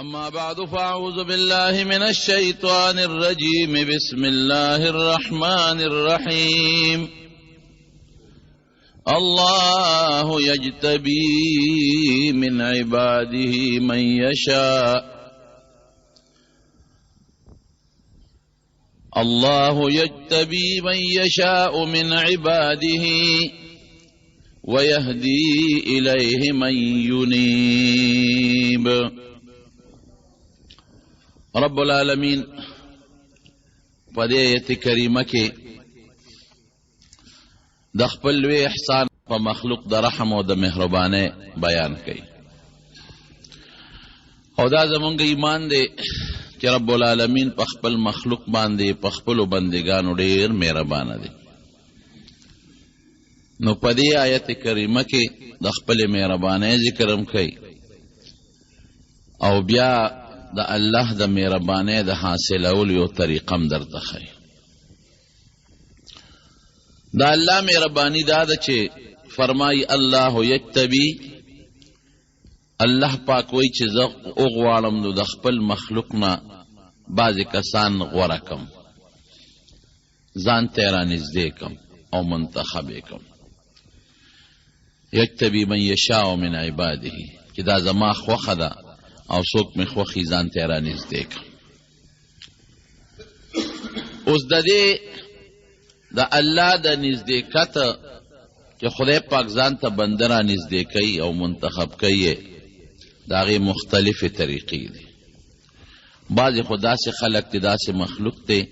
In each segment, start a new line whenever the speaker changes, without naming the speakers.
أما بعد فأعوذ بالله من الشيطان الرجيم بسم الله الرحمن الرحيم الله يجتبي من عباده من يشاء الله يجتبي من يشاء من عباده ويهدي إليه من ينيب. رب العالمین پدې آیت کریمه کې د خپل لوی احسان په مخلوق د رحم او د مهربانۍ بیان کوي، او دا زمونږ ایمان دی چې رب العالمین په خپل مخلوق باندې په خپلو بندګانو ډېر مهربانه دی. نو په دې آیت کریمه کې د خپلې مهربانۍ ذکر هم کوي او بیا د الله د مهربانۍ د حاصلولو یو طریقه هم درته ښیي. د الله مهرباني دا ده چې فرمایي الله یجتبي، الله پاک وایي چې زه وغواړم نو د خپل مخلوق نه بعضې کسان غوره کم، ځان ته یې رانږدې کم او منتخب یې کم. یجتبي من یشاء من عباده، چې دا زما خوښه ده او څوک مې خوښي ځان ته یې رانږدې کړم. اوس د دې د الله د نږدېکت چې خدای پاک ځان ته بنده رانږدې کوي او منتخب کوي یې د هغې مختلفې طریقې دي. بعضې خو داسې خلک دي، داسې مخلوق دی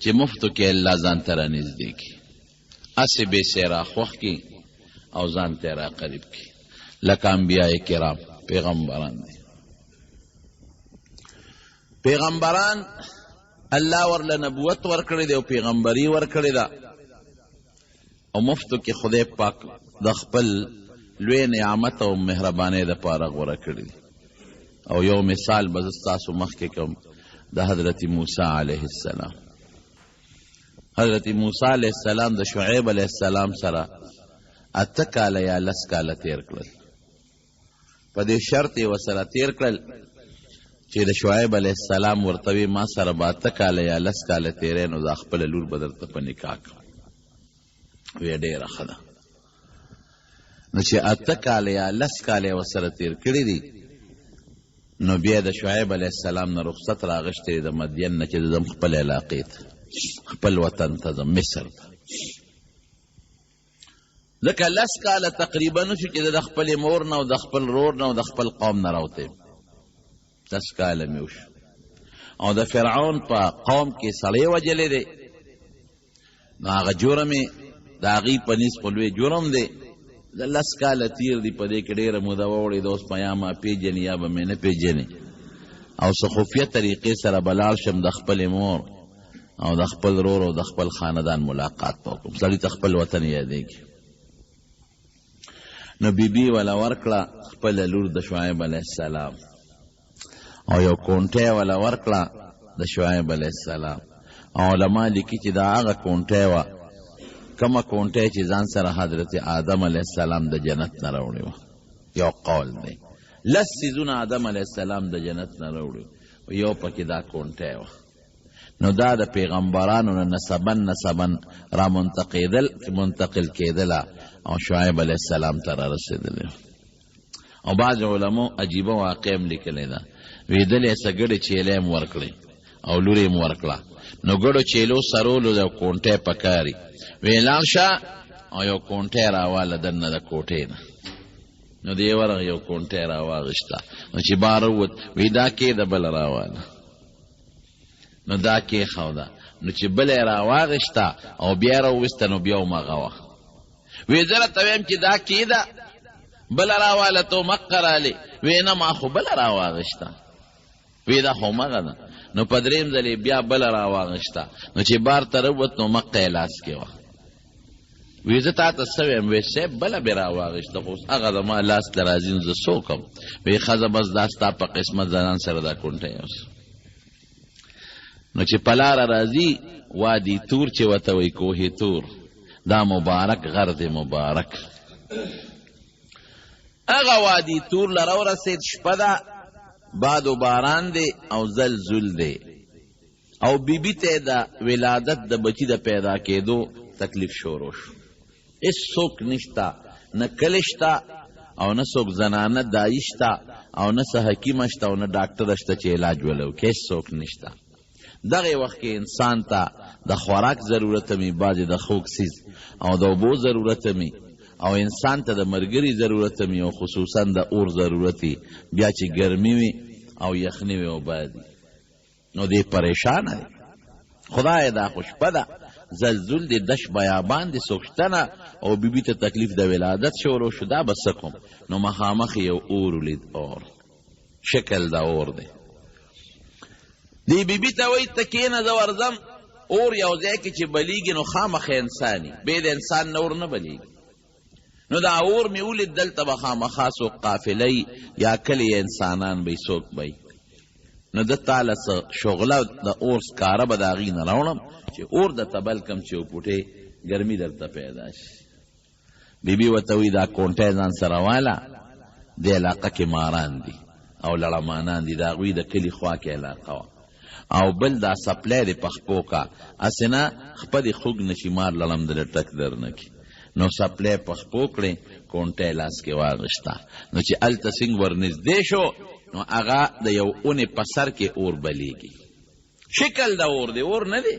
چې مفتو کې الله ځان ته رانږدې کړي، هسې بېسې راخوښ کړي او ځان ته یې راقریب کړي، لکه انبیاء کرام پیغمبران دي. پیغمبران الله ورله نبوت ورکړی دی او پیغمبري ورکړې ده، او مفتو کې خدای پاک د خپل لوی نعمت او مهربانۍ دپاره غوره کړي دي. او یو مثال به زه ستاسو مخکې کوم د حضرت موسی علیه السلام. حضرت موسی علیه السلام د شعیب علیه السلام سره 8 کاله یا 10 کاله تیر کړل. په دې شرط یې ورسره تیر کړل چې د شعیب علیه السلام ورته وي ما سره به 8 کاله یا 10 کاله تیری نو دا خپله لور به درته په نکاح کړم. ویې ډېره ښه ده. نو چې 8 کاله یا 10 کاله یې ورسره تیر کړي دي، نو بیا د شعیب علیه السلام نه رخصت راغشتی د مدین نه چې ځم خپل علاقې ته، خپل وطن ته ځم، مصر ته. ځکه 10 کاله تقریبا شو چې د خپلې مور نه او د خپل رور نه او د خپل قوم نه راوتی. 10 کاله مې وشو او د فرعون په قوم کې سړی وجلی دی، نو هغه جرم یې د هغې په نیز خو لوی جرم دی. د 10 کاله تیر دی، په دې کې ډېره موده واوړېده. اوس به یا ما پېژني یا به مې نه پېژني، او څه خفیه طریقې سره به لاړ شم د خپلې مور او د خپل رور او د خپل خاندان ملاقات به وکړم. سړي ته خپل وطن یادېږي. نو بیبي وله ورکړه خپله لور د شعیب علیه السلام، او یو کونټی وله ورکړه د شعیب علیه السلام. او علما لیکي چې دا هغه کونټی وه کومه کونټی چې ځان سره حضرت آدم علیه السلام د جنت نه راوړې وه. یو قول دی 10 څیزونه آدم علیه السلام د جنت نه راوړي، یو پکې دا کونټی وه. نو دا د پیغمبرانو نه نسبن را منتقل کېدله او شعیب علیه السلام ته را رسېدلی. او بعض علمو عجیبه واقع هم لیکلی ده، ویدلې څه ګډې چیلې هم ورکړې او لور یې هم ورکړه. نو ګډو چیلو سرولو یو کونټی پکاري، ویې لاړ شه او یو کونټی راواله دننه د کوټې نه. نو دې ورغه یو کونټی راواغېسته، نو چې بار ووت وی دا کېده بله راواله، نو دا کېښوده. نو چې بله یې راواغېسته او بیا راوویسته، نو بیا همغه وه. وی زه راته ویم چې دا کېده بله راواله ته مقه رالې. وی نه ما خو بله راواغېسته. وی دا خو همغه ده. نو په درېیم ځل یې بیا بله راواغېسته، نو چې بار ته راووت نو مقه یې لاس کې وه. وی زه تا ته څه ویم؟ وی صاحب بله بې راواغېسته، خو اوس هغه زما لاس ته راځي نو زه څه وکړم؟ وی ښځه بس دا ستا په قسمت ځانان سره دا کونټی اوس. نو چې په لاره راځي وادي تور چې ورته وایي کوهې تور، دا مبارک غر دی مبارک. هغه وادي تور لره ورسېد، شپه ده، باد و باران دی او زلزل دی او بیبی ته د ولادت د بچی د پیدا کېدو تکلیف شروع شو. هیڅ څوک نشته، نه کلی شته او نه څوک زنانه دایي شته او نه څه حکیمه شته او نه ډاکټره شته چې علاج ولو کې، هیڅ څوک نشته. دغه وخت کې انسان ته د خوراک ضرورت می، بعضې د خوږ څیز او د اوبو ضرورت می، او انسان ته د ملګري ضرورت می، او خصوصا د اور ضرورت وي. بیا چې ګرمي وي او یخني وي او باد وي نو دی پریشانه دی. خدای دا خو شپه ده، زلزل دی، دش بیابان دی، څوک شته نه او بیبي ته تکلیف د ولادت شروع شو. دا به څه کوم؟ نو مخامخ یو اور ولید، اور شکل د اور دی. دی بیبي ته وایي ته کښېنه زه ورځم. اور یو ځای کې چې بلیږي نو خامخ انساني، بې د انسان نه اور نه بلیږي. نو دا اور مې ولید، دلته به خامخا څوک قافله یا کلی انسانان به څوک به. نو ده تاله څه شغله د اور سکاره به د هغې نه راوړم چې اور درته بل کم چې وپوټې ګرمي درته پیدا شي. بیبي ورته وایي دا کونټی ځان سره واله، دې علاقه کې ماران دي او لړمانان دي، د هغوی د کلي خوا کې علاقه وه. او بل دا سپلی د پخپو کا اسې نه خپه دې خوږ نه شي مار لړم دله ټک در نه کړي. نو سپلی پخپو کړې، کونټی لاس کې واغېسته. نو چې هلته سینګ ورنږدې شو نو هغه د یو اونې په سر کې اور بلیږي. شکل د اور دی، اور نه دی،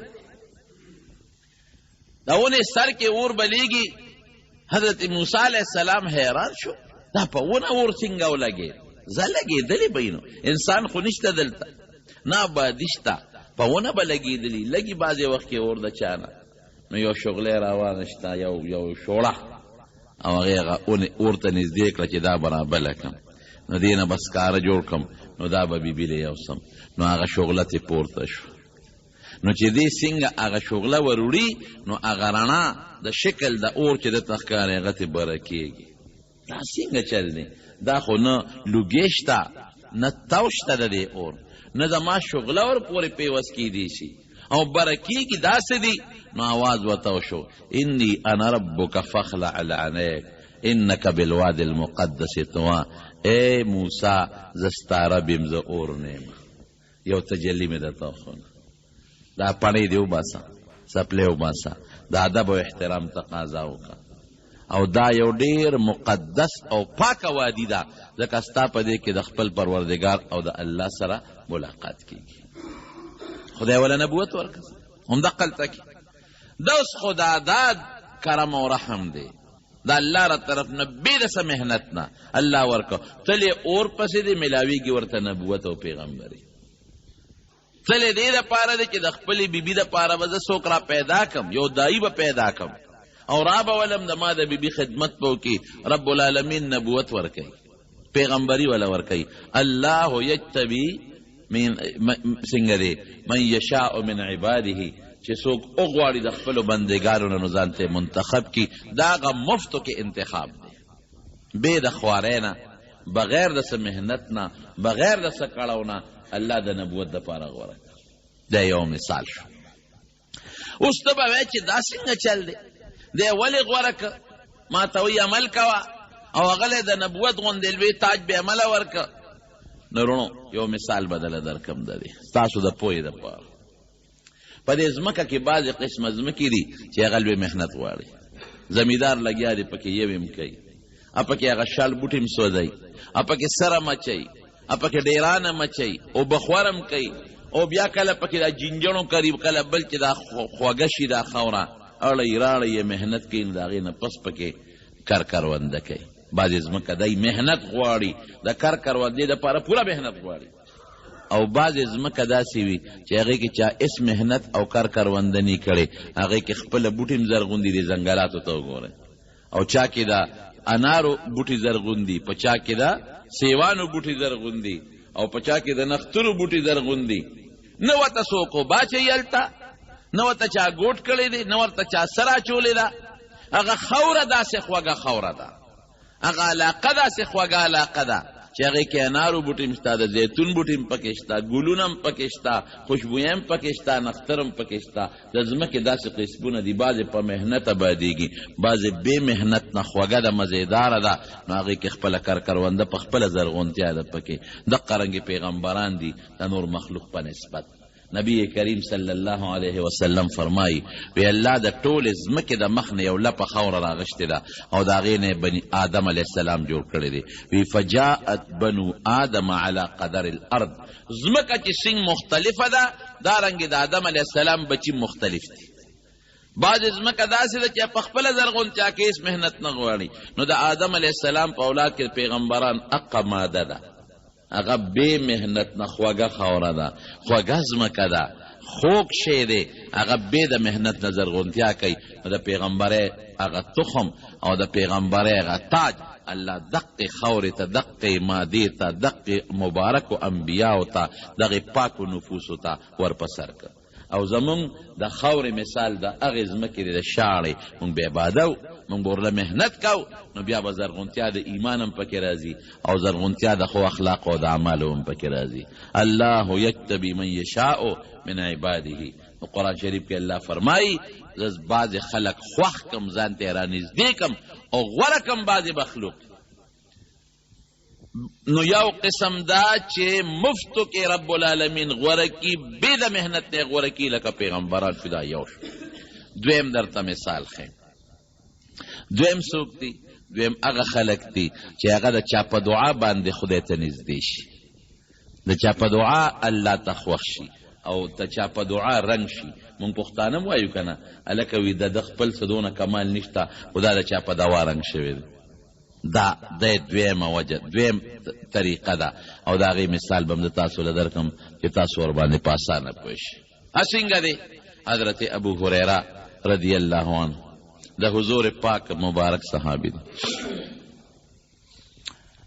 د اونې سر کې اور بلیږي. حضرت موسی علیه السلام حیران شو، دا په ونه اور څنګه ولګېد؟ زه لګېدلی به نو انسان خو نشته دلته، نه آبادي شته، په ونه به لګېدلي. لګي بعضې وخت کې اور د چا نه. نو یو شغلی راواغېسته، یو شوړه، او هغې هغه اور ته نږدې کړه چې دا به رابله کړم. نو دې نه به سکاره جوړ کړم، نو دا به بیبي له یوسم. نو هغه شغله ترې پورته شو. نو چې دې څنګه هغه شغله ور وړي نو هغه رڼا د شکل د اور چې دته ښکاري هغه ترې بره کېږي. دا څنګه چل دی؟ دا خو نه لوګې شته نه تو شته د دې اور، نه زما شغله ور پورې پیوس کېدی شي او بره کېږي. داسې دي. نو آواز ورته وشو، انی انا ربک فاخلع علیک انک بالوادي المقدس طوی. اے موسی زه ستا رب یم، زه اور نه یم. یو تجلی مې درته وښونه. دا پڼې دې وباسه، څپلۍ وباسه، د ادب او احترام تقاضا وکړه. او دا یو ډېر مقدس او پاکه وادي ده، ځکه ستا په دې کې د خپل پروردګار او د الله سره ملاقات کېږي. خدای وله نبوت ورکړه همدقلته کې. دا اوس خو دا کرم او رحم دی د الله را طرف نه، بې د څه محنت نه الله ورکړه. تلې اور پسې دی میلاویږي ورته نبوت او پیغمبري. تلې دې دپاره دی چې د خپلې بیبي دپاره به زه څوک را پیدا کړم، یو دایي به پیدا کړم او را به ولم د ما د بیبي خدمت به وکړي. رب العالمین نبوت ورکوي، پیغمبري وله ورکوي. الله یجتبي څنګه دی من یشاء من عباده، چې څوک وغواړي د خپلو بندګانو نه نو ځان ته منتخب کړي. دا هغه مفتو کې انتخاب دی، بې د خوارۍ نه، بغیر د څه محنت نه، بغیر د څه کړاو نه الله د نبوت دپاره غوره کړه. دا یو مثال شو. اوس ته به وایې چې دا څنګه چل دی؟ دی ولې غوره کړه؟ ما ته وایي عمل کوه، او هغلی د نبوت غوندې لوی تاج بې عمله ورکړه. نو رونو یو مثال بدله درکړم د دې ستاسو د پوهې دپاره. په دې ځمکه کې بعضې قسمه ځمکې دي چې هغه لوی محنت غواړي. زمیندار لګیا دی پکې یو هم کوي، پکې هغه شال بوټي هم سوځوي، پکې سره مچوي، پکې ډیرانه مچوي او بخورم کوي، او بیا کله پکې دا جنجڼو قریب کله بل چې دا خوږه شي دا خاوره اړی راړی یې محنت کوي، نو د هغې نه پس پکې کر کرونده کوي. بعضې ځمکه دی محنت غواړي، د کر کروندې دپاره پوره محنت غواړي. او بعضې ځمکه داسې وي چې هغې کې چا اس محنت او کر کرونده نه کړې، هغې کې خپله بوټي هم زرغون دي ځنګلاتو ته وګورئ. او چا کې د انارو بوټي زرغون دي، په چا کې د سیوانو بوټي زرغون دي، او په چا کې د نخترو بوټي زرغون دي. نه ورته څوک اوبه اچوي هلته، نه ورته چا ګوټ کړی دی، نه ورته چا سره اچولې ده. هغه خوره داسې خوږه خوره ده، هغه علاقه داسې خوږه علاقه ده چې هغې کې انارو بوټي هم شته، د زیتون بوټي هم پکې شته، ګلونه هم پکې شته، خوشبویه هم پکې شته، نختر هم پکې شته. د ځمکې داسې قسمونه دي، بعضې په محنت آبادېږي، بعضې بې محنت نه خوږه ده، مزېداره ده، نو هغې کې خپله کرونده په خپله زرغونتیا ده پکې. دقه رنګې پیغمبران دي د نور مخلوق په نسبت. نبی کریم صلی الله علیه وسلم فرمایي وی الله د ټولې ځمکې د مخ نه یو لپه خاوره راغشتې ده او د هغې نه بني آدم علیه السلام جوړ کړی دی. وی فجاءت بنو آدم علی قدر الارض، ځمکه چې څنګه مختلفه ده دارنګې د آدم علیه السلام بچي مختلف دي. بعضې ځمکه داسې ده چې په خپله زرغونتیا کې هېڅ محنت نه غواړي، نو د آدم علیه السلام په اولاد کې پیغمبران اقه ماده ده، هغه بې محنت نه خوږه خاوره ده، خوږه ځمکه ده، خوږ شی دی، هغه بې د محنت نه زرغونتیا کوي. نو د پیغمبرۍ هغه تخم او د پیغمبرۍ هغه تاج الله دقې خاورې ته، دقې مادې ته، دقې مبارکو انبیاو ته، دغې پاکو نفوسو ته ور په سر کړ. او زمونږ د خاورې مثال د هغې ځمکې دی، د شاړې مونږ بې عباده و، مونږ به ورله محنت کو، نو بیا به زرغونتیا د ایمان هم پکې راځي او زرغونتیا د ښو اخلاقو او د اعمالو هم پکې راځي. الله یجتبی من یشاء من عباده. نو قرآن شریف کې الله فرمایي زه بعضې خلک خوښ کم، ځان ته یې رانږدې کم او غوره کم بعضې مخلوق. نو یو قسم دا چې مفتو کې رب العالمین غوره کی، بې د محنت نه غوره کی، لکه پیغمبران شو، دا یو شو. دویم درته مثال ښیم. دویم څوک دی؟ دویم هغه خلک دي چې هغه د چا په دعا باندې خدای ته نږدې شي، د چا په دعا الله ته خوښ شي او د چا په دعا رنګ شي. مونږ پښتانه وایو که نه، هلکه وي د خپل څه دونه کمال نشته، خو دا د چا په دعا رنګ شوی دی. دا د دویمه وجه، دویم طریقه ده، او د هغې مثال به م د تاسو له درکم چې تاسو ورباندې په اسانه پوه شئ. څنګه دی؟ حضرت ابو هریره رضی الله عنه د حضور پاک مبارک صحابي دی.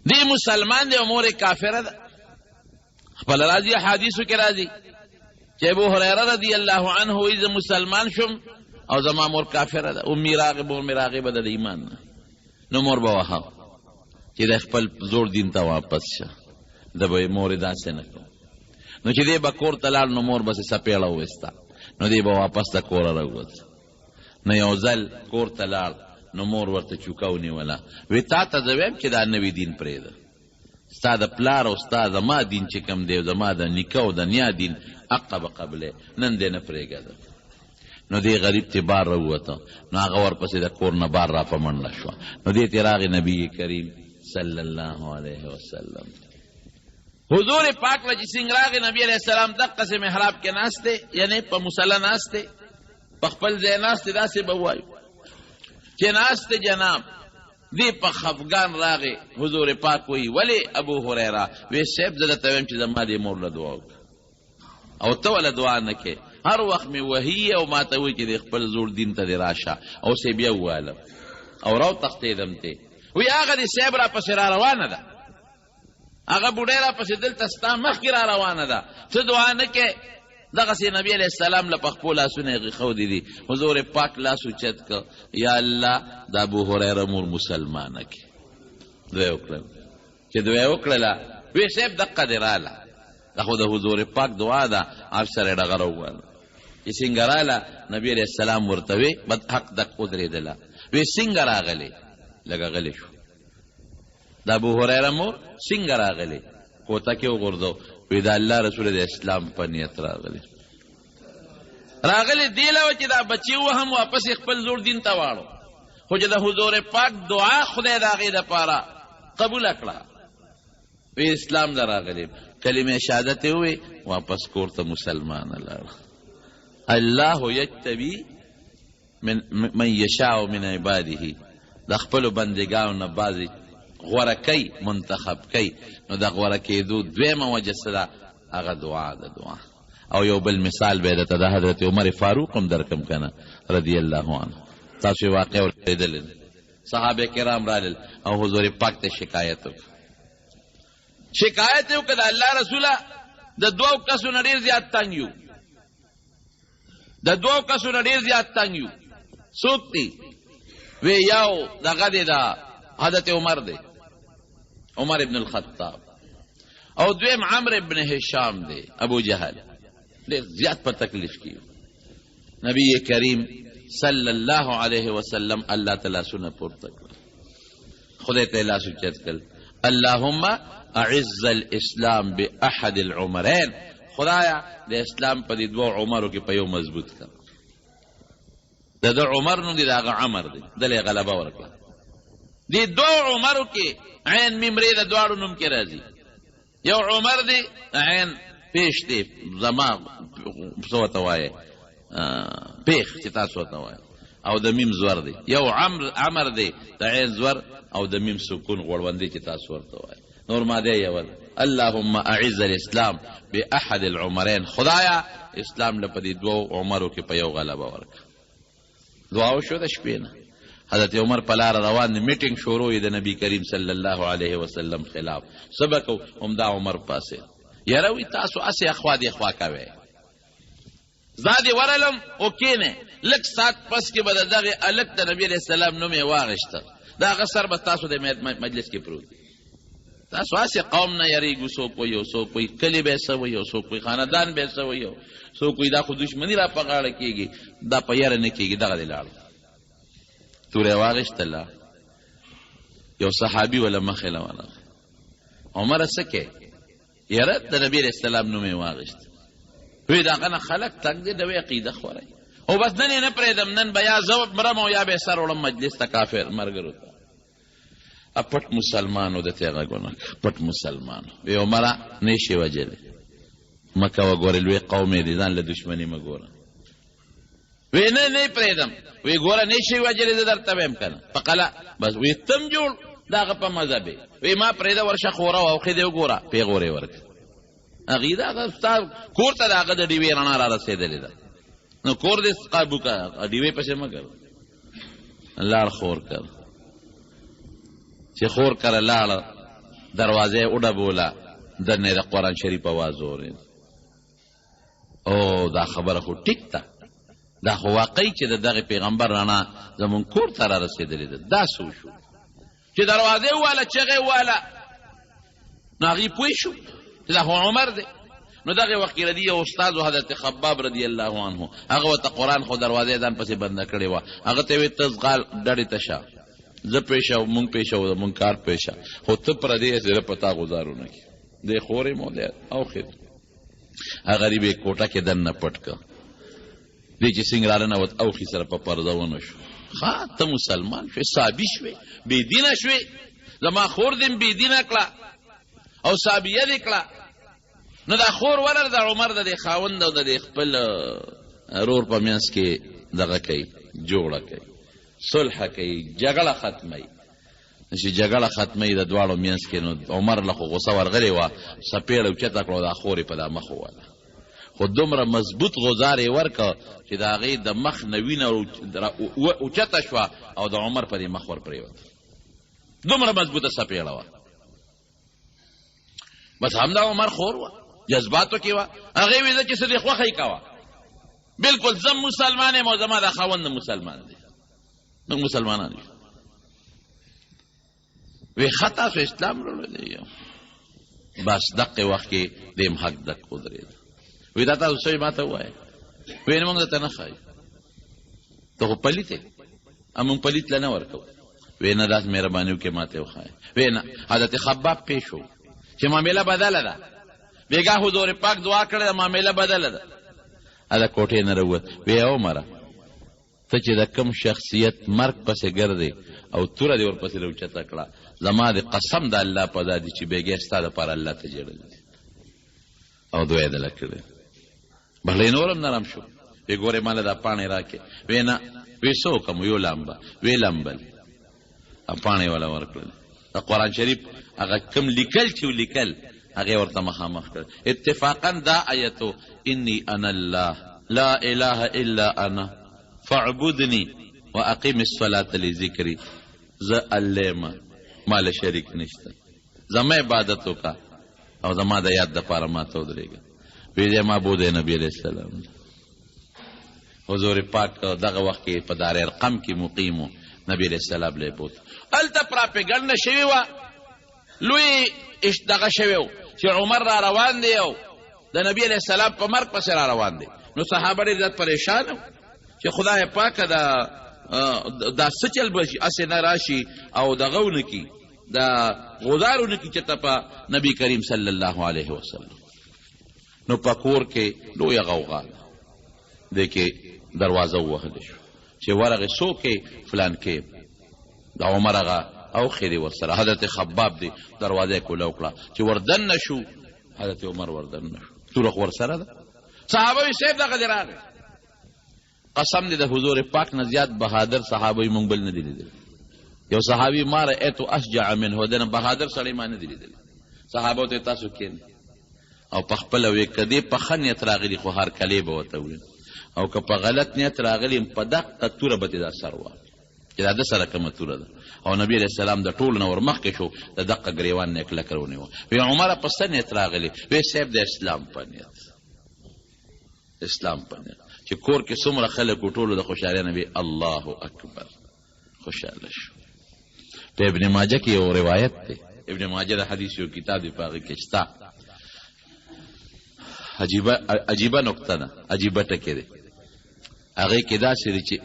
دی مسلمان دی او مور کافره ده. خپل راځي حدیثو کې راځي چې ابو هریره رضی الله عنه وایي زه مسلمان شم او زما مور کافره ده. امي راغبه، مور مې راغبه ده د ایمان نه. نو مور به وهه چې د خپل زوړ دین ته واپس شه، د به یې مور یې داسې نه کوم. نو چې دی به کور ته لاړ نو مور به سپېړه وویسته، نو دی به واپس د کوره راووت. نو یو ځل کور ته لاړ نو مور ورته چوکه ونیوله، وی تا ته زه وایم چې دا نوي دین پرېږده، ستا د پلار او ستا زما دین چې کوم دی، زما د نیکه او د نیا دین حقه به قبلې، نن دی نه پرېږده. نو دی غریب تی بار راووته، نو هغه ورپسې د کور نه بار را په منډه شوه. نو دې تی راغی نبي کریم صلی الله علیه وسلم حضور پاک له چې څنګه راغی، نبي علیه السلام دقسې محراب کې ناست دی، یعنې په مصله ناست دی، په خپل ځای ناست دی، داسې به ووایو چې ناست دی جناب. دی په خفګان راغی، حضور پاک وایي ولې ابو هریره؟ وی صاحب زه درته وایم چې زما دې مور له دعا وکړه او ته وله دعا نه کې، هر وخت مې وهي او ما ته وایي چې د خپل زوړ دین ته دې راشه، او سې بیا ووالم او راو تښتېدم ته. وی هغه دې صاحب را پسې را روانه ده، هغه بوډۍ را پسې دلته ستا مخکې را روانه ده، څه دعا نه کې. دغسې نبي علیه السلام له په خپو لاسونه یې غښودي دي. حضور پاک لاس اوچت کړ، یا الله د ابو هریره مور مسلمانه کړي. دوی وکړل چې دوی وکړله، وی صاحب دقه دې راله، دا خو د حضور پاک دعا ده. هر سره یې ډغره وویله چې څنګه راله؟ نبي علیه السلام ورته وی بد حق دق ودرېدله. وی څنګه راغلی؟ لږه غلی شو. د ابو هریره مور څنګه راغلی؟ کوټه کې وغورځو. وی د الله رسول د اسلام په نیت راغلی دی له و چې دا بچي وهم واپس خپل زوړ دین ته واړو، خو چې د حضور پاک دعا خدای د هغې دپاره قبوله کړه. وی اسلام ته راغلی، کلمې شهادت یې ووی، واپس کور ته مسلمانه لاړه. الله یجتبی من یشاء من عباده، د خپلو بندګانو نه بعضې غوره کوي، منتخب کوي. نو د غوره کېدو دویمه وجه څه ده؟ هغه دعا ده، دعا. او یو بل مثال به درته د حضرت عمر فاروق هم درکم که نه رضی الله عنه. تاسو یې واقع اورېدلې ده، صحابه کرام رالل او حضور پاک ته شکایت وکړه. شکایت یې وکړه د الله رسوله د دوو کسو نه ډېر زیات تنګ یو، د دوو کسو نه ډېر زیات تنګ یو. څوک دي؟ وی یو دغه دی، د حضرت عمر دی. عمر ابن الخطاب او دویم عمرو ابن هشام دی ابو جهل ډېر زیات په تکلیف کې نبی کریم صلی الله علیه وسلم الله تعالی سونه پورته کړ خدای ته لاس اوچت کړ اللهم اعز الاسلام باحد العمرين خدایا د اسلام په دې دوه عمرو کې په یو مضبوط کړ د عمر نو دی دغه عمر دی دلې غلبه ورکړه دې دوه عمرو کې عین ممری د دواړو نوم کې راځي یو عمر دی عین پیش دی زما څه ته وایي پیخ چې تاسو ته وایي او د میم زور دی یو عمر دی د عین زور او د میم سکون غوړوندې چې تاسو ورته وایي نور ماده یو اللهم اعز الاسلام باحد العمرين خدایا اسلام له پدې دوه عمرو کې په یو غلبه ورکړه دعا وشو د شپې نه حضرت عمر په لار روان دی میټینګ شروع د نبی کریم صلی الله علیه وسلم خلاف سبق عمده عمر پاسه یاره وی تاسو اسې اخوا دی خوا کوي زادی ورلم او کینه لک سات پس کې بد دغه الک د نبی علیہ السلام نوم یې واغشته دا غسر به تاسو د مجلس کې پروت تاسو اسې قوم نه یریږو څوک وایي او څوک وایي کلي به څه وایي او څوک وایي خاندان به څه وایي او څوک وایي دا خو دشمني را په غاړه کېږي دا په یاره نه کېږي دغه دی لاړ تورې واغېستله یو صحابي وله مخې له ورغی عمره څه کې یاره د نبي علیه السلام نوم یې واغېست وی دغه نه خلک تنګ دي د وی عقیده خوری او بس نن یې نه پرېږدم نن به یا زه مرم او یا به سر وړم مجلس ته کافر ملګرو ته پټ مسلمانو د تېغه ګونه پټ مسلمانو وی عمره نه شي وجلی مه کوه ګورې لوی قوم یې دی ځان له دشمني مه ګوره وی نه پرېږدم وی ګوره نه شي وجلی زه درته ویم که نه په قله بس وی تم جوړ د هغه په مذهب وی ما پرېږده ورشه خوره واوښې دی وګوره پیغور یې ورکړه هغې د هغه ستا کور ته د هغه د ډیوې رڼا را رسېدلې ده نو کور دې قابو که ډیوې پسې مه کړ لاړ خور کر چې خور کره لاړه دروازه یې وډبوله دننه یې د قرآن شریف اواز اورېد او دا خبره خو ټیک ده دا خو واقعي چې د دغې پیغمبر رڼا زمونږ کور ته را رسېدلې ده دا څه وشو چې دروازه یې وواله چغې وواله نو هغې پوه شو چې دا خو عمر دی نو دغه وخت کې ردی یو استاد حضرت خباب رضی الله عنه هغه ورته قرآن خو دروازه ځان پسې بنده کړې وه هغه ته یې ویل ته ځغال ډډې ته شه زه پیشه او مونږ پیشه او مونږ کار پیشه خو ته پردې یې زه په تا ګزارو نه کړي دی خورې مو دی اوښې هغه غریب یې کوټه کې دننه پټ کړه دی چې څنګه راننوت اوښي سره په پرده ونه شو ښه ته مسلمان شوې صابي شوې بېدینه شوې زما خور دې بېدینه کړه او صابیه دې کړه نو دا خور ولر د عمر د دې خاوند او د دې خپل رور په منځ کې دغه کوي جوړه کوي صلح کوي جګړه ختموي چې جګړه ختموي د دواړو منځ کې نو عمر له خو غوسه ورغلې وه څپېړه اوچته کړه دا خور یې په دا مخ وواله خو دومره مضبوط غوزار یې ورکړه چې د هغې د مخ نه وینه اوچته شوه او د عمر په دې مخ ور پرېوته دومره مضبوطه څپېړه وه بس همدا عمر خور وه جذباتو کې وه هغې وې زه چې څه دې خوښه یې کوه بلکل زه مسلمان یم او زما دا خاوند مسلمان دی موږ مسلمانان یو وی ښه تاسو اسلام راوړلی یو بس دقې وخت کې دیم حق دک ودرېده وی دا تاسو څه ما ته ووایه وی نه موږ درته نه ښایو ته خو پلیت یې موږ پلیت له نه ورکوو وی نه داسې مهرباني وکړې ما ته یې وښایه وی نه حضرت خباب پیش و چې معامله بدله ده بیګا حضور پاک دعا کړې ده معامله بدله ده هله کوټې نه راووت وی عمره ته چې د کم شخصیت مرګ پسې ګرځې او توره دې ورپسې راوچته کړه زما د قسم د الله په ذات چې بېګا ستا دپاره الله ته جړلي دي او دعا یې دله کړې بهله نور هم نرم شو وی ګورې ماله دا پاڼې راکړې وی نه وی څه وکړم یو لامبه وی لمبل پاڼې والا ورکړل د قرآن شریف هغه کم لیکل چې لیکل هغې ورته مخامخ کړل اتفاقا دا آیتو انی انا الله لا اله الا انا فاعبدنی واقیم الصلاة لذکری زه الله ما له شریک نشته زما عبادت وکړه او زما د یاد دپاره ما ته ودرېږه ویې معبود نبی علیه السلام حضور پاک دغه وخت کې په دار ارقم کې مقیم و نبی علیه السلام له بوت هلته پراپګنډه شوې وه لوی دغه شوی و چې عمر را روان دی او د نبی علیه السلام په مرګ پسې را روان دی. نو صحابه ډېر زیات پریشان وو چې خدای پاکه دا څه چل به شي، هسې نه راشي او دغه ونه کي، دا غدار ونه کي چې ته په نبي کریم صلی الله علیه وسلم. نو په کور کې لویه غوغا ده، دې کې دروازه ووهلی شو چې ورغې څوک یې فلان کې د عمر هغه اوښې دی ورسره. حضرت خباب دی دروازه یې کوله وکړه چې وردن نه شو، حضرت عمر وردن نه شو، توره خو ورسره ده. صحابه وي صاحب دغه دې راغی. قسم دی د حضور پاک نه زیات بهادر صحابه مونږ بل نه دي لیدلی. یو صحابي ما رأیتو اشجع منه، دنه بهادر سړی ما نه دي لیدلی. صحابه ته تاسو کښېنئ او په خپله ویې که دې په ښه نیت راغلي خو هرکلی به ورته وویل، او که په غلط نیت راغلي په دقه توره به دې دا سر واخلي چې دا ده سره کومه توره ده. او نبي علیه السلام د ټولو نه ورمخکې شو، د دقه ګریوان نه یې کلکه ونیوه. وی عمره په څه نیت راغلي؟ وی صاحب د اسلام په نیت، اسلام په نیت چې کور کې څومره خلک و ټولو د خوشحالۍ نه وي الله اکبر خوشحاله شو. په ابن ماجه کې یو روایت دی، ابن ماجه د حدیث یو کتاب دی، په هغې کې شته عجیبه نکته ده، عجیبه ټکې دی. هغې کې داسې دی چې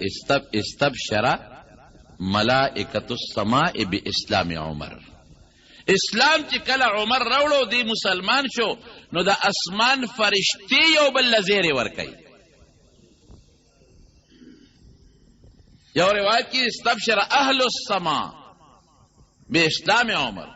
استبشره ملائکة السماء باسلام عمر. اسلام چې کله عمر راوړو دی مسلمان شو، نو د اسمان فرشتې یو بل له زیرې ورکوي. یو روایت کې استبشر اهل السماء باسلام عمر،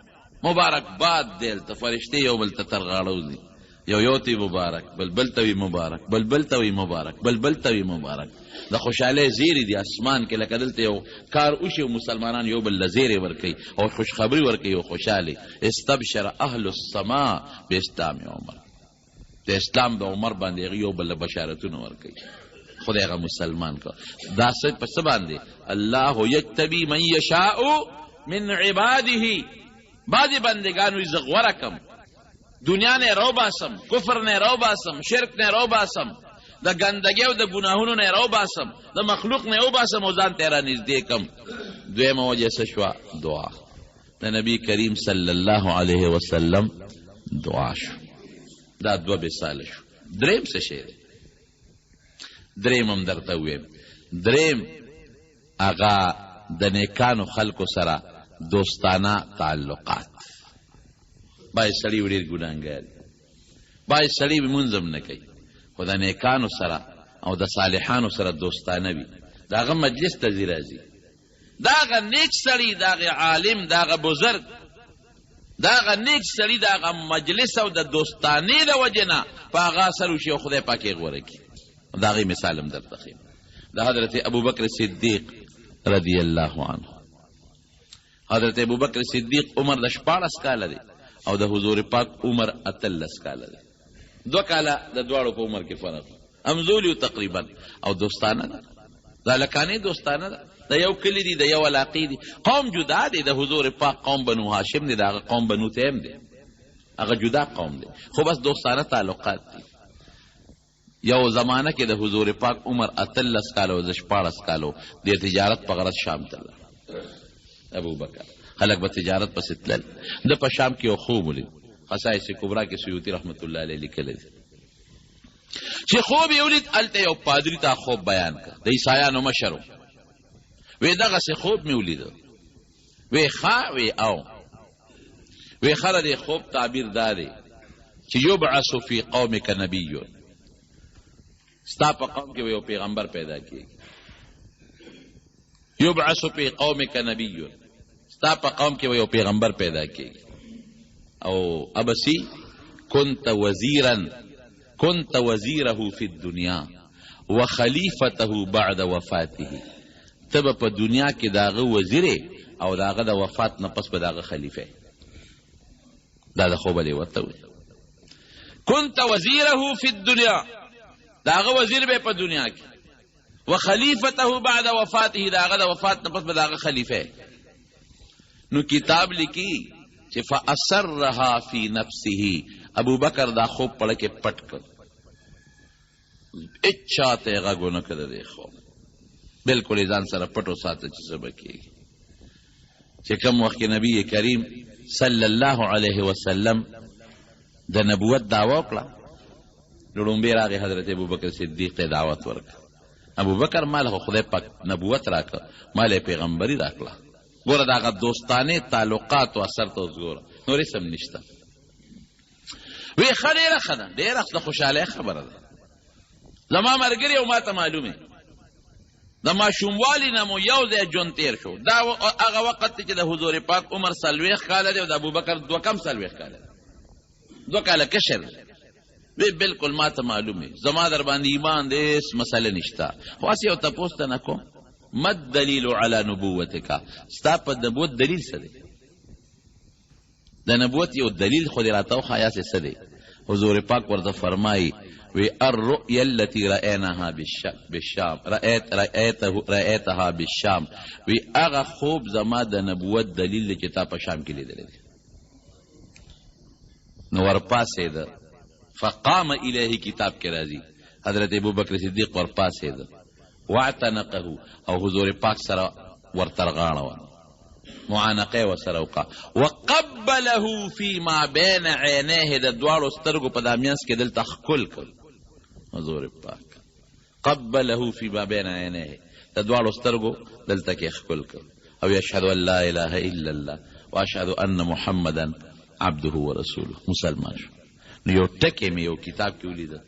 مبارکباد دی هلته فرشتې یو بل ته ترغاړو دي، یو ته مبارک، بل ته وي مبارک، بل ته وي مبارک، بل ته وي مبارک. د خوشحالۍ زیرې دي اسمان کې، لکه دلته یو کار وشي او مسلمانان یو بل له زیرې ورکوي او خوشخبري ورکوي او خوشحالي. استبشر اهل السماء باسلام عمر، د اسلام د عمر باندې یو بل له بشارتونه ورکوي. خدای هغه مسلمان کا دا څه په څه باندې؟ الله یجتبی من یشاء من عباده. بعضې بندګانو زه غوره کم، دنیا نه رو باسم، کفر نه رو باسم، شرک نه رو باسم، د ګندګۍ او د ګناهونو نه رو باسم، د مخلوق نه وباسم او ځان ته را نږدې کم. دویمه وجه څه شوه؟ دعا. د نبي کریم صلی الله علیه وسلم دعا شو. دا دوه مثاله شو. دریم څه شی دی؟ دریم هم درته وویم. دریم هغه د نیکانو خلکو سره دوستانه تعلقات. باید سړي ډېر ګناهګار وي، باید سړي لمونځ هم نه کوي، خو د نیکانو سره او د صالحانو سره دوستانه وي، د هغه مجلس ته ځي راځي، د هغه نیک سړي، د هغه عالم، د هغه بزرګ، د هغه نیک سړي د هغه مجلس او د دوستانې د وجې نه په هغه اثر وشي او خدای پاک یې غوره کړي. د هغې مثال هم درته ښیم. د حضرت ابوبکر صدیق رضی الله عنه. حضرت ابوبکر صدیق عمر د 14 کاله دی او د حضور پاک عمر 18 کاله دی. 2 کاله د دواړو په عمر کې فرق، همزولی تقریبا. او دوستانه ده، دا لکانې دوستانه ده، د یو کلی دی، د یو علاقې دی، قوم جدا دی. د حضور پاک قوم بنو هاشم دی، د هغه قوم بنو تیم دی، هغه جدا قوم دی، خو بس دوستانه تعلقات دی. یو زمانه کې د حضور پاک عمر 18 کاله او د 14 کالو د تجارت په غرض شام ته لاړ. ابوبکر خلک به تجارت پسې تلل. د په شام کې یو خوب ولید، خصائص کبرا کې سیوطي رحمت الله علیه لیکلی دی چې خوب یې ولید. هلته یو پادري ته خوب بیان کړ، د عیسایانو مشر و. وی دغسې خوب مې ولیده. وی ښه؟ وی او. وی ښه د خوب تعبیر دا دی چې یبعث فی قومک نبی، ستا په قوم کې یو پیغمبر پیدا کېږي. یبعث فی قومک نبی، ستا په قوم کې یو پیغمبر پیدا کېږي. او ابسی كنت وزیره فی الدنیا وخلیفته بعد وفاته. تب په دنیا کې داغه وزیر او داغه د وفات نه پس به داغه خلیفه. دا د خوب دی ورته وي. كنت وزیره فی الدنیا، داغه وزیر به په دنیا کې، وخلیفته بعد وفاته، داغه د وفات نه پس به داغه خلیفه. نو کتاب لیکي چې فاثرها فی نفسه. ابو بکر دا خوب پړه کې پټ کړ، اچھا ته غږ ونه کړ. دی خوب بالکل ځان سره پټو ساته چې څه به کېږي. چې کوم وخت کې نبی کریم صلی الله علیه وسلم د نبوت دعوه وکړه، لومبی راغی حضرت ابوبکر صدیق ته دعوت ورکړه. ابوبکر مال خو خدای پاک نبوت راکړه، مال پیغمبري راکړه. ګوره د هغه دوستانې تعلقات او اثر ته اوس ګوره، نور هېڅ هم نشته. وی ښه ډېره ښه ده، ډېره د خوشحالۍ خبره ده. زما ملګري او ما ته معلومې د ماشوموالي نه مو یو ځای ژوند تېر شو. دا هغه وخت دی چې د حضور پاک عمر 40 کاله دی او د ابوبکر 40 کاله دی، 2 کاله کشر دی. وی بالکل ما ته معلومې، زما در باندې ایمان دی، هېڅ مسله نشته. خو هسې یو تپوس ته نه کوم، ما الدلیل علی نبوتک، ستا په نبوت دلیل څه دی؟ د نبوت یو دلیل خو دې راته وښایه چې څه دی؟ حضور پاک ورته فرمایي وی الرؤیا التي رأیناها بالشام رأیتها بالشام، وی هغه خوب زما د نبوت دلیل دی چې تا په شام کې لیدلی دی. نو ورپاسېده، فقام الیه کتاب کې راځي، حضرت ابوبکر صدیق ورپاسېده، واعتنقه، او حضور پاک سره ورترغاړه، معانقه ورسره وکړه، وقبله فيما بين عینیه، د دواړو سترګو په دا منځ کې دلته ښکل کړ. حضور پاک قبله فيما بين عینیه، د دواړو سترګو دلته کې ښکل کړ. او یشهد ان لا اله الا الله واشهد ان محمدا عبده ورسوله، مسلمان شو. نو یو ټکی مې یو کتاب کې ولیده،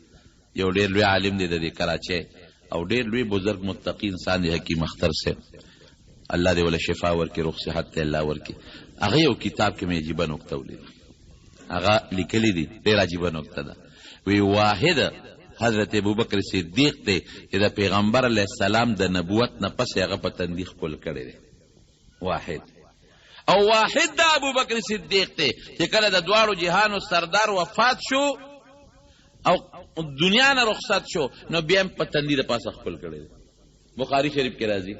یو ډېر لوی عالم دی د کراچۍ او ډېر لوی بزرګ متقي انسان دی حکیم اختر صاحب، الله دې ولا شفا ورکړي، روغ صحت ته الله ورکړي. هغه یو کتاب کې مې عجیبه نکته ولیده، هغه لیکلی دی، ډېر عجیبه نکته ده. وی واحد حضرت ابوبکر صدیق دی چې د پیغمبر علیه السلام د نبوت نه پس هغه په تندي ښکل کړی دی، واحد. او واحد د ابوبکر صدیق دی چې کله د دواړو جهانو سردار وفات شو او دنیا نه رخصت شو، نو بیا هم په تندي د پاسه ښکل کړی دی. بخاري شریف کې راځي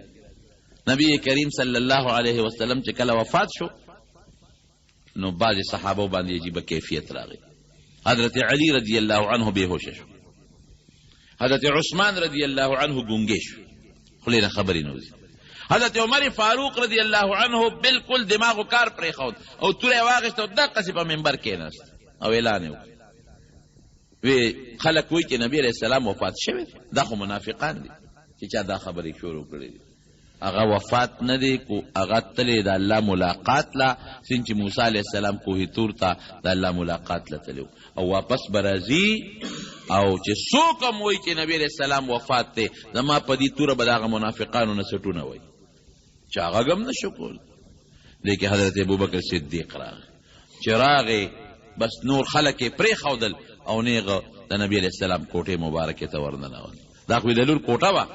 نبی کریم صلی الله علیه وسلم چې کله وفات شو، نو بعض صحابه باندې عجیبه کیفیت راغی. حضرت علی رضی الله عنه بېهوشه شو، حضرت عثمان رضی الله عنه ګونګې شو، خولې نه خبرې نه وځي. حضرت عمر فاروق رضی الله عنه بالکل دماغو کار پرېښود او توره یې واخېسته او دقسې په منبر کېناست او اعلان یې وکړ. وی خلک وایي چې نبي علیه السلام وفات شوی، دا خو منافقان دي چې چا دا خبرې شروع کړې دي. هغه وفات نه دی، کو هغه تللی د الله ملاقات لا، څنګه چې موسی علیه السلام کوه تور ته د الله ملاقات له تللی او واپس به راځي. او چې څوک هم وایي چې نبی علیه السلام وفات دی، زما په دې توره به د هغه منافقانو نه سټونه وایي چې هغه هم نه شو کولی. لیکن حضرت ابوبکر صدیق راغی، چې راغی بس نور خلک یې پرېښودل او نیغه د نبی علیه السلام کوټې مبارکې ته ورننول. دا خو د لور کوټه وه،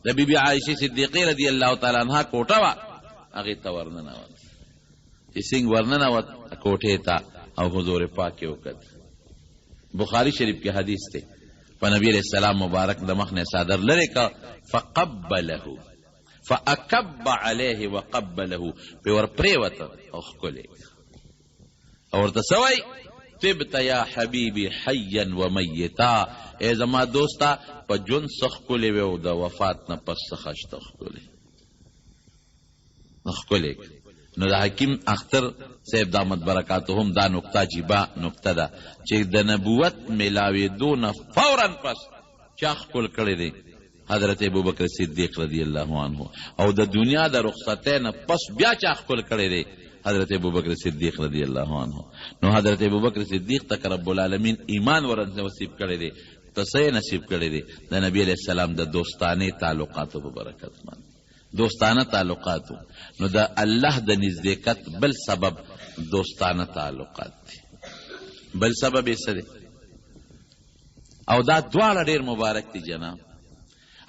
د بی بی عایشه صدیقې رضی الله تعالی عنها کوټه وه، هغې ته ورننوت. چې څنګه ورننوت کوټې ته او حضور پاک یې وکت. بخاری شریف کې حدیث دی، په نبی علیہ السلام مبارک د مخ نه صادر لري کا، فقبله فاکب علیه وقبله، په ور پریوت او خکلی او ورته سوی طبت یا حبیبی حیا و میتا، ای زما دوستا په ژوند څه ښکلی وی او د وفات نه پس څه ښه ښکلی ښکلی. نو د حکیم اختر صاحب دامت برکاتهم دا نکته عجیبه نکته ده چې د نبوت میلاوېدو نه فورا پس چا ښکل کړی دی؟ حضرت ابوبکر صدیق رضی الله عنه. او د دنیا د رخصتۍ نه پس بیا چا ښکل کړی دی؟ حضرت ابوبکر صدیق رضی الله عنه. نو حضرت ابوبکر صدیق ته رب العالمین ایمان ورته نصیب کړی دی، ته نصیب کړی دی د نبی علیہ السلام د دوستانه تعلقاتو په برکت باندې، دوستانه تعلقاتو. نو د الله د نزدېکت بل سبب دوستانه تعلقات دي، بل سبب یې څه دی؟ او دا دواړه ډېر مبارک دي جناب.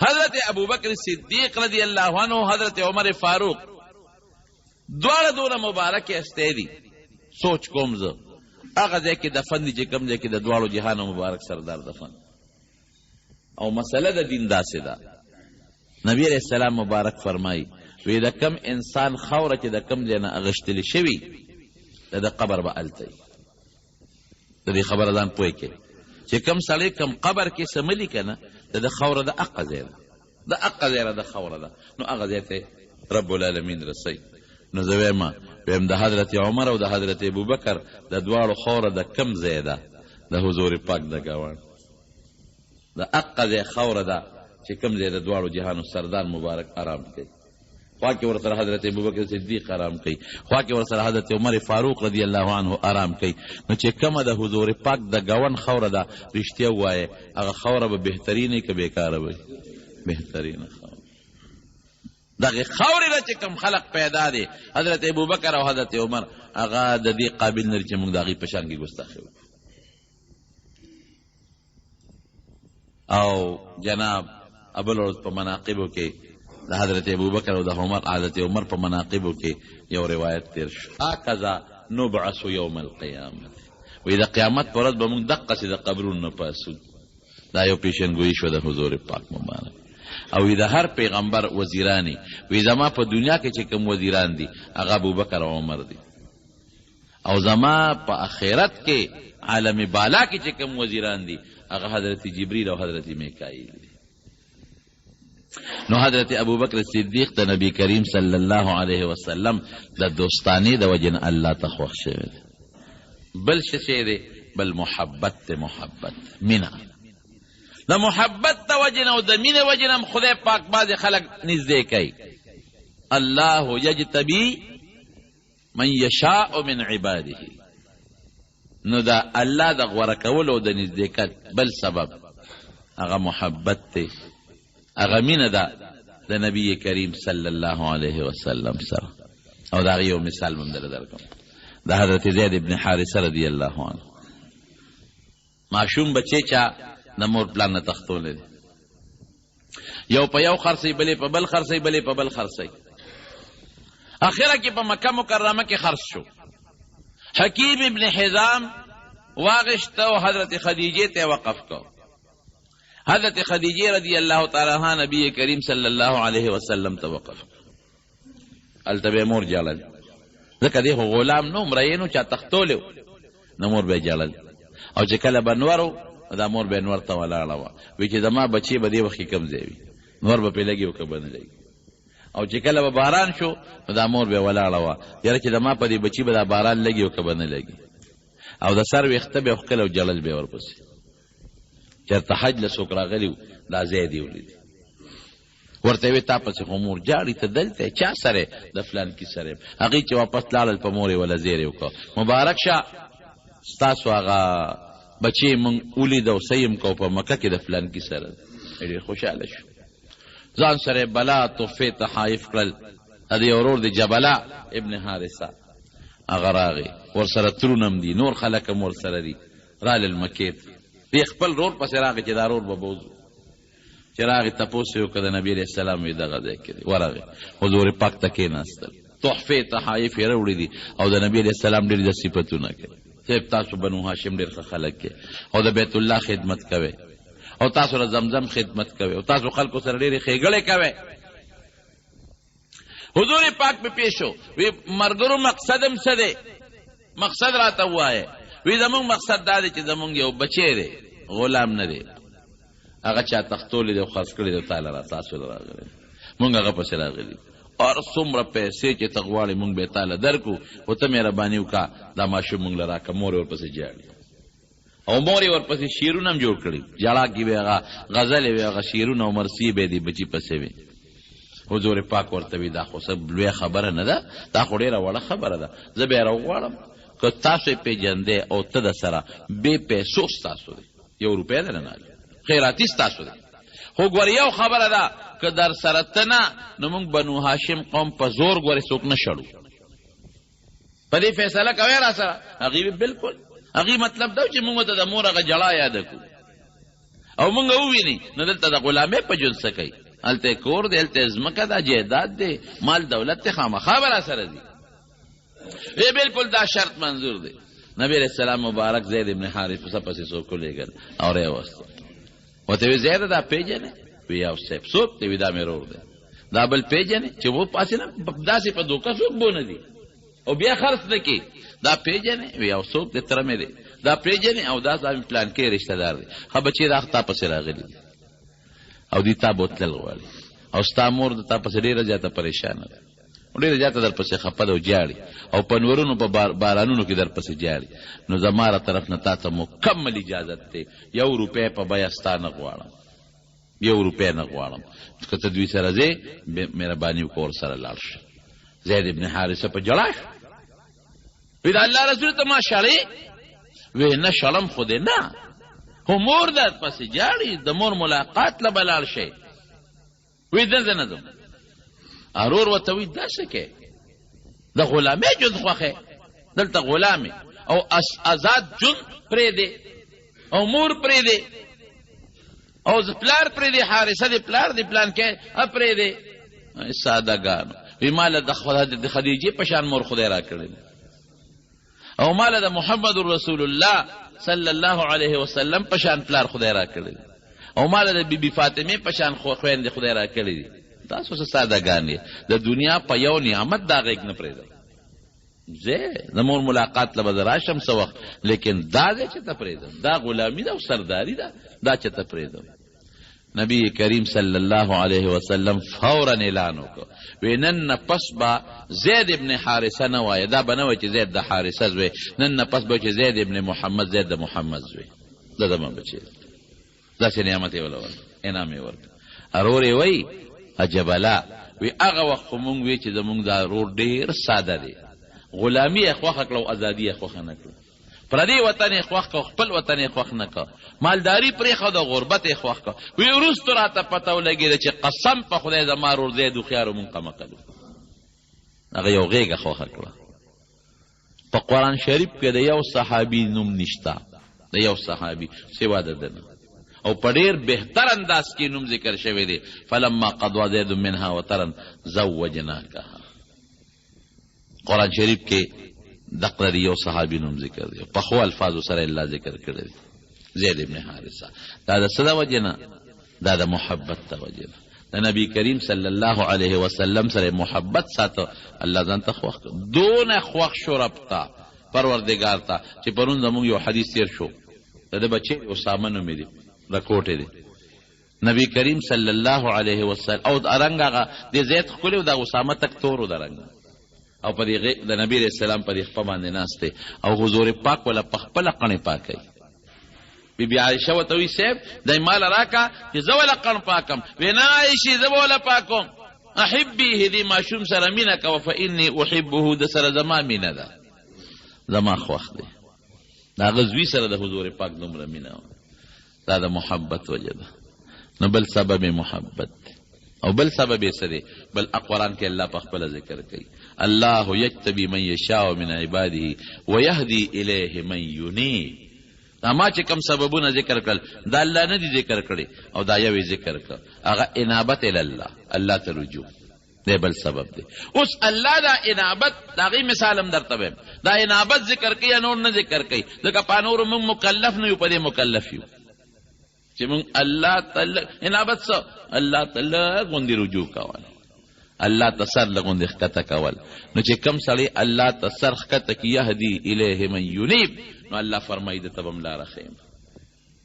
حضرت ابوبکر صدیق رضی الله عنه، حضرت عمر فاروق، دواړه دونه مبارک استی دي. سوچ کوم زه هغه ځای کې دفن دي چې کوم ځای کې د دواړو جهانو مبارک سردار دفن. او مسله د دین داسې ده، نبی علیہ السلام مبارک فرمایي وی د کم انسان خوره چې د کم ځای نه اغشتلی شوي د قبر به هلته وي. د دې خبره ځان پوه کړي چې کم سړی کم قبر کې څه ملي که نه، د خوره د هغه ځای ده، د هغه ځای ده د خوره ده، نو هغه ځای ته رب العالمین رسی. نو زه ویم د حضرت عمر او د حضرت ابوبکر د دواړو خوره د کم ځای ده د حضور پاک د ګاونډ د اقا ځای خوره ده چې کم ځای د دواړو جهانو سردار مبارک آرام کوي خوا کې ورسره حضرت ابوبکر صدیق آرام کوي خوا کې ورسره حضرت عمر فاروق رضی الله عنه آرام کوي نو چې کومه د حضور پاک د ګاونډ خوره ده رښتیا ووایه هغه خوره به بهترینه که بیکاره وي بهترینه خوره دغه خاورې نه چې کوم خلق پیدا دی حضرت ابوبکر او حضرت عمر هغه د دې قابل نه چې موږ د هغې په شان کې ګستاخي وکړو او جناب ابل ورځ په مناقبو کې د حضرت ابوبکر او د حضرت عمر په مناقبو کې یو روایت تیر شو هکذا نبعث یوم القیامة وی د قیامت په ورځ به موږ دقسې د قبرونو نه پاسو دا یو پیشنګویي شوه د حضور پاک مبارک او د هر پیغمبر وزیرانی وی زما په دنیا کې چې کوم وزیران دي هغه ابوبکر او عمر دي او زما په آخرت کې عالم بالا کې چې کوم وزیران دي هغه حضرت جبریل او حضرت میکائیل دي نو حضرت ابوبکر صدیق د نبی کریم صلی الله علیه وسلم د دوستانی د وجه نه الله ته خوښ شوی دی بل څه شی دی بل محبت مینه د محبت د وجه نه او د مینې وجه نه خدای پاک بعضې خلک نږدې کوي الله یجتبی من یشاء من عباده نو دا الله د غوره کولو او د نږدېکت بل سبب هغه محبت دی هغه مینه ده د نبی کریم صلی الله علیه وسلم سره او د هغې یو مثال مې هم درکوم د حضرت زید ابن حارثه رضی الله عنه ماشوم بچې چا د مور پلان نه تختولی دی یو په یو خرڅوي بلې په بل خرڅوي بلې په بل خرڅوي اخره کې په مکه مکرمه کې خرڅ شو حکیم ابن حزام واغشته او حضرت خدیجه ته وقف کو حضرت خدیجه رضی الله تعالی عنها نبی کریم صلی الله علیه وسلم ته وقف هلته به مور جړل ځکه دی خو غلام نو مړی نو چا تختولی نو مور به جړل او چې کله به نور دا مور به نور ته ولاړه وه وی چې زما بچی به دې وخت کې کم ځای وي نور به پرې لګي او که به نه لګي او چې کله به باران شو نو دا مور به ولاړه وه یاره چې زما په دې بچي به دا باران لګي او که به نه لګي او د سر ویښته به وښکل او جړل به ورپسې چېرته حج له څوک راغلي وو دا ځای دې ولیدي ورته یې وې تا پسې خو مور جاړي ته دلته چا سره د فلانکي سره هغې چې واپس لاړل په مور یې وله زیری وکړه مبارک شه ستاسو هغه بچی من اولید او سیم کو په مکه کې د فلانکي سره ډېر خوشحاله شو ځان سره بلا تحفې تحایف کړل د یو ورور د جبلا ابن حارثه هغه راغی ورسره ترونم دي نور خلک هم ورسره دي رالل مکې ته دی خپل رور پسې راغی چې دا رور به بوځو چې راغی تپوس یې وکړه د نبي علیه السلام وی دغه ځای کې دی ورغی حضور پاک ته کېناستل تحفې تحایف یې راوړي دي او د نبي علیه السلام ډېر د صفتونه کوي صاحب تاسو بنو هاشم ډېر ښه خلک کې او د بیت الله خدمت کوئ او تاسو د زمزم خدمت کوئ او تاسو خلکو سره ډېرې ښېګړې کوئ حضور پاک پې پیش شو وی مرګرو مقصدم څه دی مقصد راته ووایه وی زمونږ مقصد دا دی چې زمونږ یو بچی دی غلام نه دی هغه چا تختولی دی او خرڅ کړی دی تاله را تاسو له راغلی مونږ هغه پسې راغلي اور څومره پیسې چې ته غواړې مونږ به یې تاله درکړو خو ته مهرباني وکړه دا ماشوم مونږ له راکړه مور یې ورپسې جاړي او مور یې ورپسې شعرونه هم جوړ کړي جړا کې به هغه غزلې وې هغه شعرونه او مرثیې به یې د بچي پسې وې حضور پاک ورته وي دا خو څه لویه خبره نه ده دا خو ډېره وړه خبره ده زه به یې راوغواړم که تاسو یې پېژندې او ته د سره بې پیسو ستاسو دی یو روپۍ ده نه خیراتي ستاسو دی خو ګورې یو خبره ده که در سره ته نه نو موږ بنو هاشم قوم په زور ګورې څوک نه شړو په دې فیصله کوئ را سره هغې بلکل هغې مطلب دا چې موږ ته د مور هغه جړا یاده کړو او موږ وویني نو دلته د غلامۍ په جون څه کوي هلته کور دی هلته ځمکه ده جایداد دی مال دولت دی خامخا به را سره دی بلکل دا شرط منظور دی نبی علیہ السلام مبارک زید ابن حارثه پسې څوک ولېږل او راوستل ورته وی زید دا پیژنې وی یو صاحب څوک دی وی دا مې ورور دی دا بل پیژنې چې و پاسې نه داسې په دوکه څوک بونه دي او بیا خرڅ نه کړي دا پیژنې وی یو څوک دی تره مې دی دا پیژنې او دا زما پلان کې رشته دار دی ښه بچې دا تا پسې راغلي او دې تا بوتلل غواړي او ستا مور د تا پسې ډېره زیاته پریشانه ده ډېره زیاته در پسې خفه ده او جاړي او په نورونو په بارانونو کې در پسې جاړي. نو زما طرف نه تا ته مکمل اجازت دی، 1 روپۍ په بیه ستا نه غواړم، 1 روپۍ نه غواړم. که ته دوی سره ځې مهرباني وکړه ورسره لاړ شه. زید ابن حارثه په ژړا شو، وی د الله رسول ته ما شړې؟ وی نه شړم خو دې نه، خو مور در پسې جاړي، د مور ملاقات له به لاړ شئ. وی دلته نه ځم. ارور ورته وی داسې کې د غلامۍ ژوند خوښې، دلته غلامې او آزاد ژوند پرېږدې او مور پرېږدې او پلار پرېږدې، حارثه دې پلار دې پلان کې پرېږدې. سادهګانو وی ماله د خدیجې په شان مور خدای را کړې او ماله د محمد رسول الله صلی الله علیه وسلم په شان پلار خدای را کړې او ماله د بیبي فاطمه په شان خویندې خدای را کړې دي. تاسو څه سادهګان یې، د دنیا په یو نعمت دا غېږ نه پرېږدم. زه د مور ملاقات له به زه راشم څه وخت، لیکن دا دی چې ته پرېږدم، دا غلامي ده او سرداري ده، دا چې ته پرېږدم. نبی کریم صلی الله علیه وسلم فورا اعلان وکړ، وی نن نه پس به زید ابن حارثه نه وایه، دا به نه وایي چې زید د حارثه زوی، نن نه پس به چې زید ابن محمد، زید د محمد زوی، دا زما بچی. داسې نعمت یې وله ورکړ، انعام یې ورکړ. ارور یې وایي عجبلا، وی هغه وخت خو مونږ وی چې زمونږ دا ورور ډېر ساده دی، غلامي یې خوښه کړه او ازادي یې خوښه نه کړه، پردی وطن یې خوښ کړه، خپل وطن یې خوښ نه کړه، مالداري پرېښوده، غربت یې خوښ کړه. وی وروستو راته پته ولګېده چې قسم په خدای زما ورور زید هوښیار و، مونږ قمقل وو. هغه یو غېږه خوښه کړه. په قرآن شریف کې د یو صحابي نوم نشته، د یو صحابي سوا د ده نه، او په ډېر بهتر انداز کې نوم ذکر شوی دی، فلما قضا زید منها وطرا زوجناکها. قرآن شریف کې دقه یو صحابي نوم ذکر دی، په خو الفاظو سره الله ذکر کړی دی، زید ابن حارثه. دا د څه د وجې نه؟ دا د محبت د وجې نه. د نبی کریم صلی الله علیه وسلم سره محبت ساته، الله ځان ته خوښ کړ. دونه خوښ شو رب ته، پروردګار ته، چې پرون زموږ یو حدیث تیر شو، د ده بچی اسامه نومې دی، د کوټې دی. نبی کریم صلی الله علیه وسلم او رنګ هغه د زید ښکلی و، د اسامه تک تور و د رنګ، او په دې د نبی علیه السلام په دې خپه باندې ناست دی او حضور پاک ولا په خپله قڼې پاکوي. بیبي عایشه ورته وایي صاحب دی ماله راکه چې زه وله قڼ پاکم. وی نه عایشې زه به وله پاکوم، احبیه دې ماشوم سره مینه کوه، فاني احبه، د سره زما مینه ده، زما خوښ دی. د هغه زوی سره د حضور پاک دومره مینه وه. دا د محبت وجه ده. نو بل سبب محبت او بل سبب یې څه دی؟ بل قرآن کې الله په خپله ذکر کوي، الله یجتبی من یشاء من عباده ویهدی الیه من ینیب. دا ما چې کوم سببونه ذکر کړل دا الله نه دي ذکر کړي، او دا یو ذکر کړ، هغه انابت الی الله ته رجوع دی، بل سبب دی. اوس الله دا انابت د هغې مثال هم درته وایم، دا انابت ذکر کوي یا نور نه ذکر کوي؟ ځکه په نورو موږ مکلف نه یو، په دې مکلف یو چې موږ الله تعالی انابت څه؟ الله تعالی غوندې رجوع کول، الله ته سر لغوندې ښکته کول. نو چې کم سړی الله ته سر ښکته کي، یهدي الیه من ینیب، نو الله فرمایي د ته به م لاره ښیم،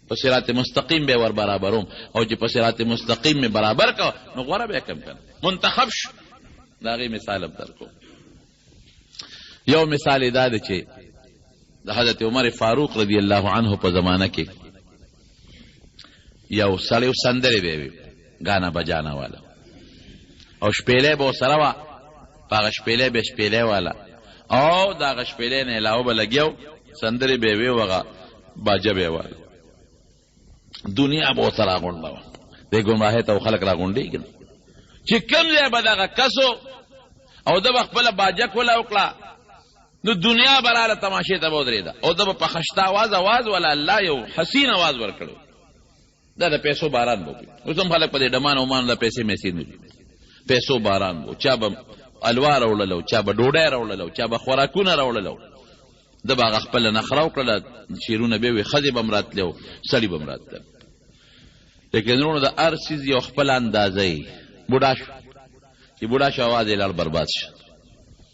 په صراط مستقیم به ور برابروم، او چې په صراط مستقیم مې برابر کو نو غوره به کم کنه منتخب شو. د هغې مثال هم درکو. یو مثال یې دا دی چې د حضرت عمر فاروق رضی الله عنه په زمانه کې یو سړی سندرې به وي، ګانا بجانا والا، او شپېلې به ورسره وه، په هغه شپېلې به شپېلې والا، او د هغه شپېلې نه علاوه به لګیا سندرې به یې وې، هغه باجه به یې والا، دنیا به ورته راغونډه وه. دې ګمراهۍ ته خلک راغونډېږي چې کوم ځای به دغه کسو او ده به خپله باجه کوله وکړه، نو دنیا به راله تماشې ته به ودرېده، او ده به په خشته اواز ولا الله یو حسین اواز ورکړی، دا د پیسو باران به وي. اوس هم خلک په دې ډمان اومان د پیسې میسې نه دي، پیسو باران به، چا به الوا راوړلو، چا به ډوډۍ راوړلو، چا به خوراکونه راوړلو، ده به هغه خپله نخره وکړله، شعرونه به یې وي، ښځې به م راتلې او سړي به م راتلل. لیکن وروڼو د هر څیز یو خپله اندازه یې. بوډا شو، چې بوډا شو اواز یې لاړ برباد شو،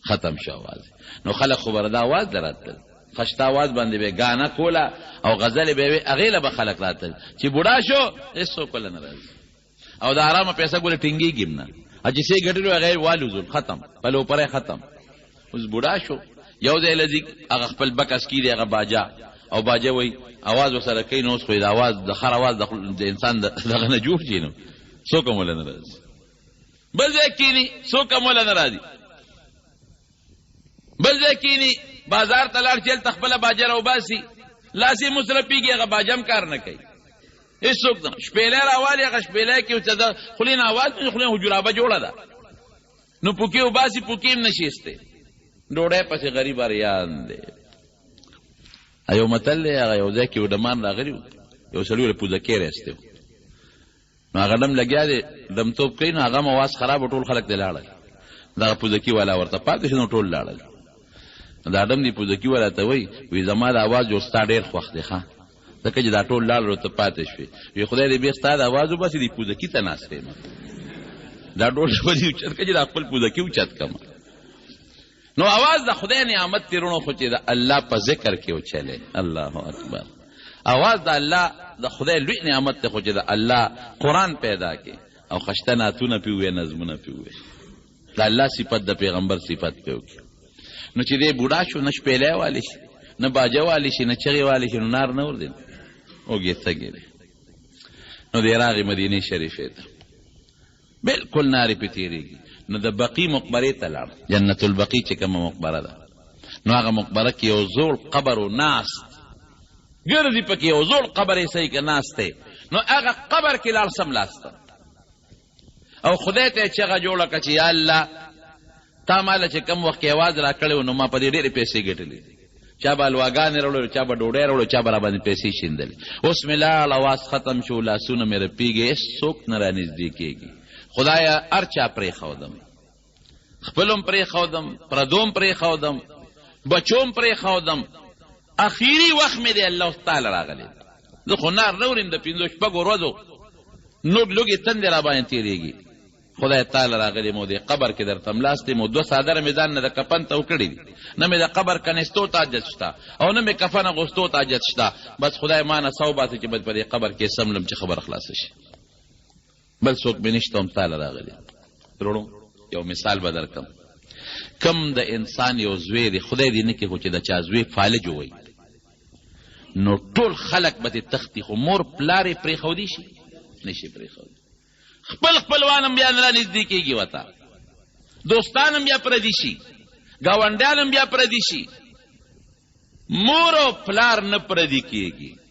ختم شو اواز. نو خلک خو به د اواز له راتلل، خشته اواز باندې به ګانا کوله او غزلې به یې وې، هغې له به خلک راتلل. چې بوډا شو هېڅوک له نه راځي، او د ارامه پیسه ګوره ټینګېږي هم نه، چې څه ګټلو هغه والوزول ختم پلو پره ختم اوس بوډا شو یو ځای لذي هغه خپل بکس کیږي هغه باجا او باجا وای आवाज وسره کوي نو خو د आवाज د خر आवाज د انسان دغه نه جوړ شي نو څوک مول نه راځي بل ځای کینی څوک مول نه راځي بل ځای کینی بازار ته لاړ چل تخپل باجا راو باسي لاسي مصرفيږي هغه باجم کار نه کوي هیڅوک نه شپېلې راوالي هغه شپېلې کې چې د خلین आवाज نه خلین حجرابه جوړه ده نو پوکي وباسي پوکیم نشيسته ډوډۍ پسې غریب اریان دی ایو متل هغه یو ځای کې ودمان راغلی یو سړی له پوزه کې راستو نو هغه دم لګیا دی دم توپ کوي نو هغه مواز خراب ټول خلک دی لاړل دا پوزه کې والا ورته پاتې شنو ټول لاړل دا دم دی پوزه کې والا ته وی زما د आवाज جو ستا ډېر خوښ دی ښا ځکه چې دا ټول لاړل ته پاتې شوی وی خدای دې به ستا د आवाज وباسي دی پوزه کې ته ناشته دا ډول شو دی چې کله دا خپل پوزه کې اوچت کما نو आवाज د خدای نعمت تیرونو خو چې د الله په ذکر کې وچلې الله اکبر आवाज د الله د خدای لوی نعمت ته خو چې د الله قران پیدا کې او خشتناتونه پیوې نظمونه پیوې د الله صفت د پیغمبر صفت پیوې نو چې دې بوډا شو نش پیلې والی شي نه باجه والی شي نه چغي والی شي نو نار نه ور دي اوګه څنګه نو د راغي مدینه شریفه ته بالکل ناری په تیریږي نو د بقی مقبره ته لاړ جنت البقی چې کومه مقبره ده نو هغه مقبره کې یو زوړ قبر او ناس ګرځي پکې یو زوړ قبر یې صحیح کې ناس ته نو هغه قبر کې لاړ سم لاسته او خدای ته چې هغه جوړه کړي یا الله تا مال چې کوم وخت आवाज را کړو نو ما په دې ډېرې پیسې ګټلې چا به الواګانې راوړل چا به ډوډۍ راوړل چا به را باندې پیسې شیندلې اوس مې لاړ اواز ختم شو لاسونه مې رپېږي هېڅوک نه رانږدې کېږي خدایا ارچا پرې خودم خپلم پرې خودم پردوم پرې خودم بچوم پرې خودم اخیری وخت مې دی الله تعالی راغلی زه خو نار نه وریم د پنځو شپږو ورځو نوټ لوګې تندې را باندې تېرېږي خدای تعالی راغلی مو دی قبر کې درته ملاستې مو دوه څادره مې ځان نه د کفن ته وکړي دي نه مې د قبر کنېستو ته حاجت شته او نه مې کفن اغوستو ته حاجت شته بس خدای ما نه سو باسي چې بس په دې قبر کې سملم چې خبر خلاصه شي بل څوک به نشته هم تعالی راغلی وروڼو یو مثال به درکړم کم د انسان یو زوی دی خدای دې نه کړي خو چې د چا زوی فالج ووایي نو ټول خلک به دې تختی خو مور پلار یې پرېښودی شي نشي پرېښودی خپل خپلوان هم بیا نه رانږدې کېږي ورته دوستان هم بیا پردي شي ګاونډیان هم بیا پردي شي مور او پلار نه پردي کېږي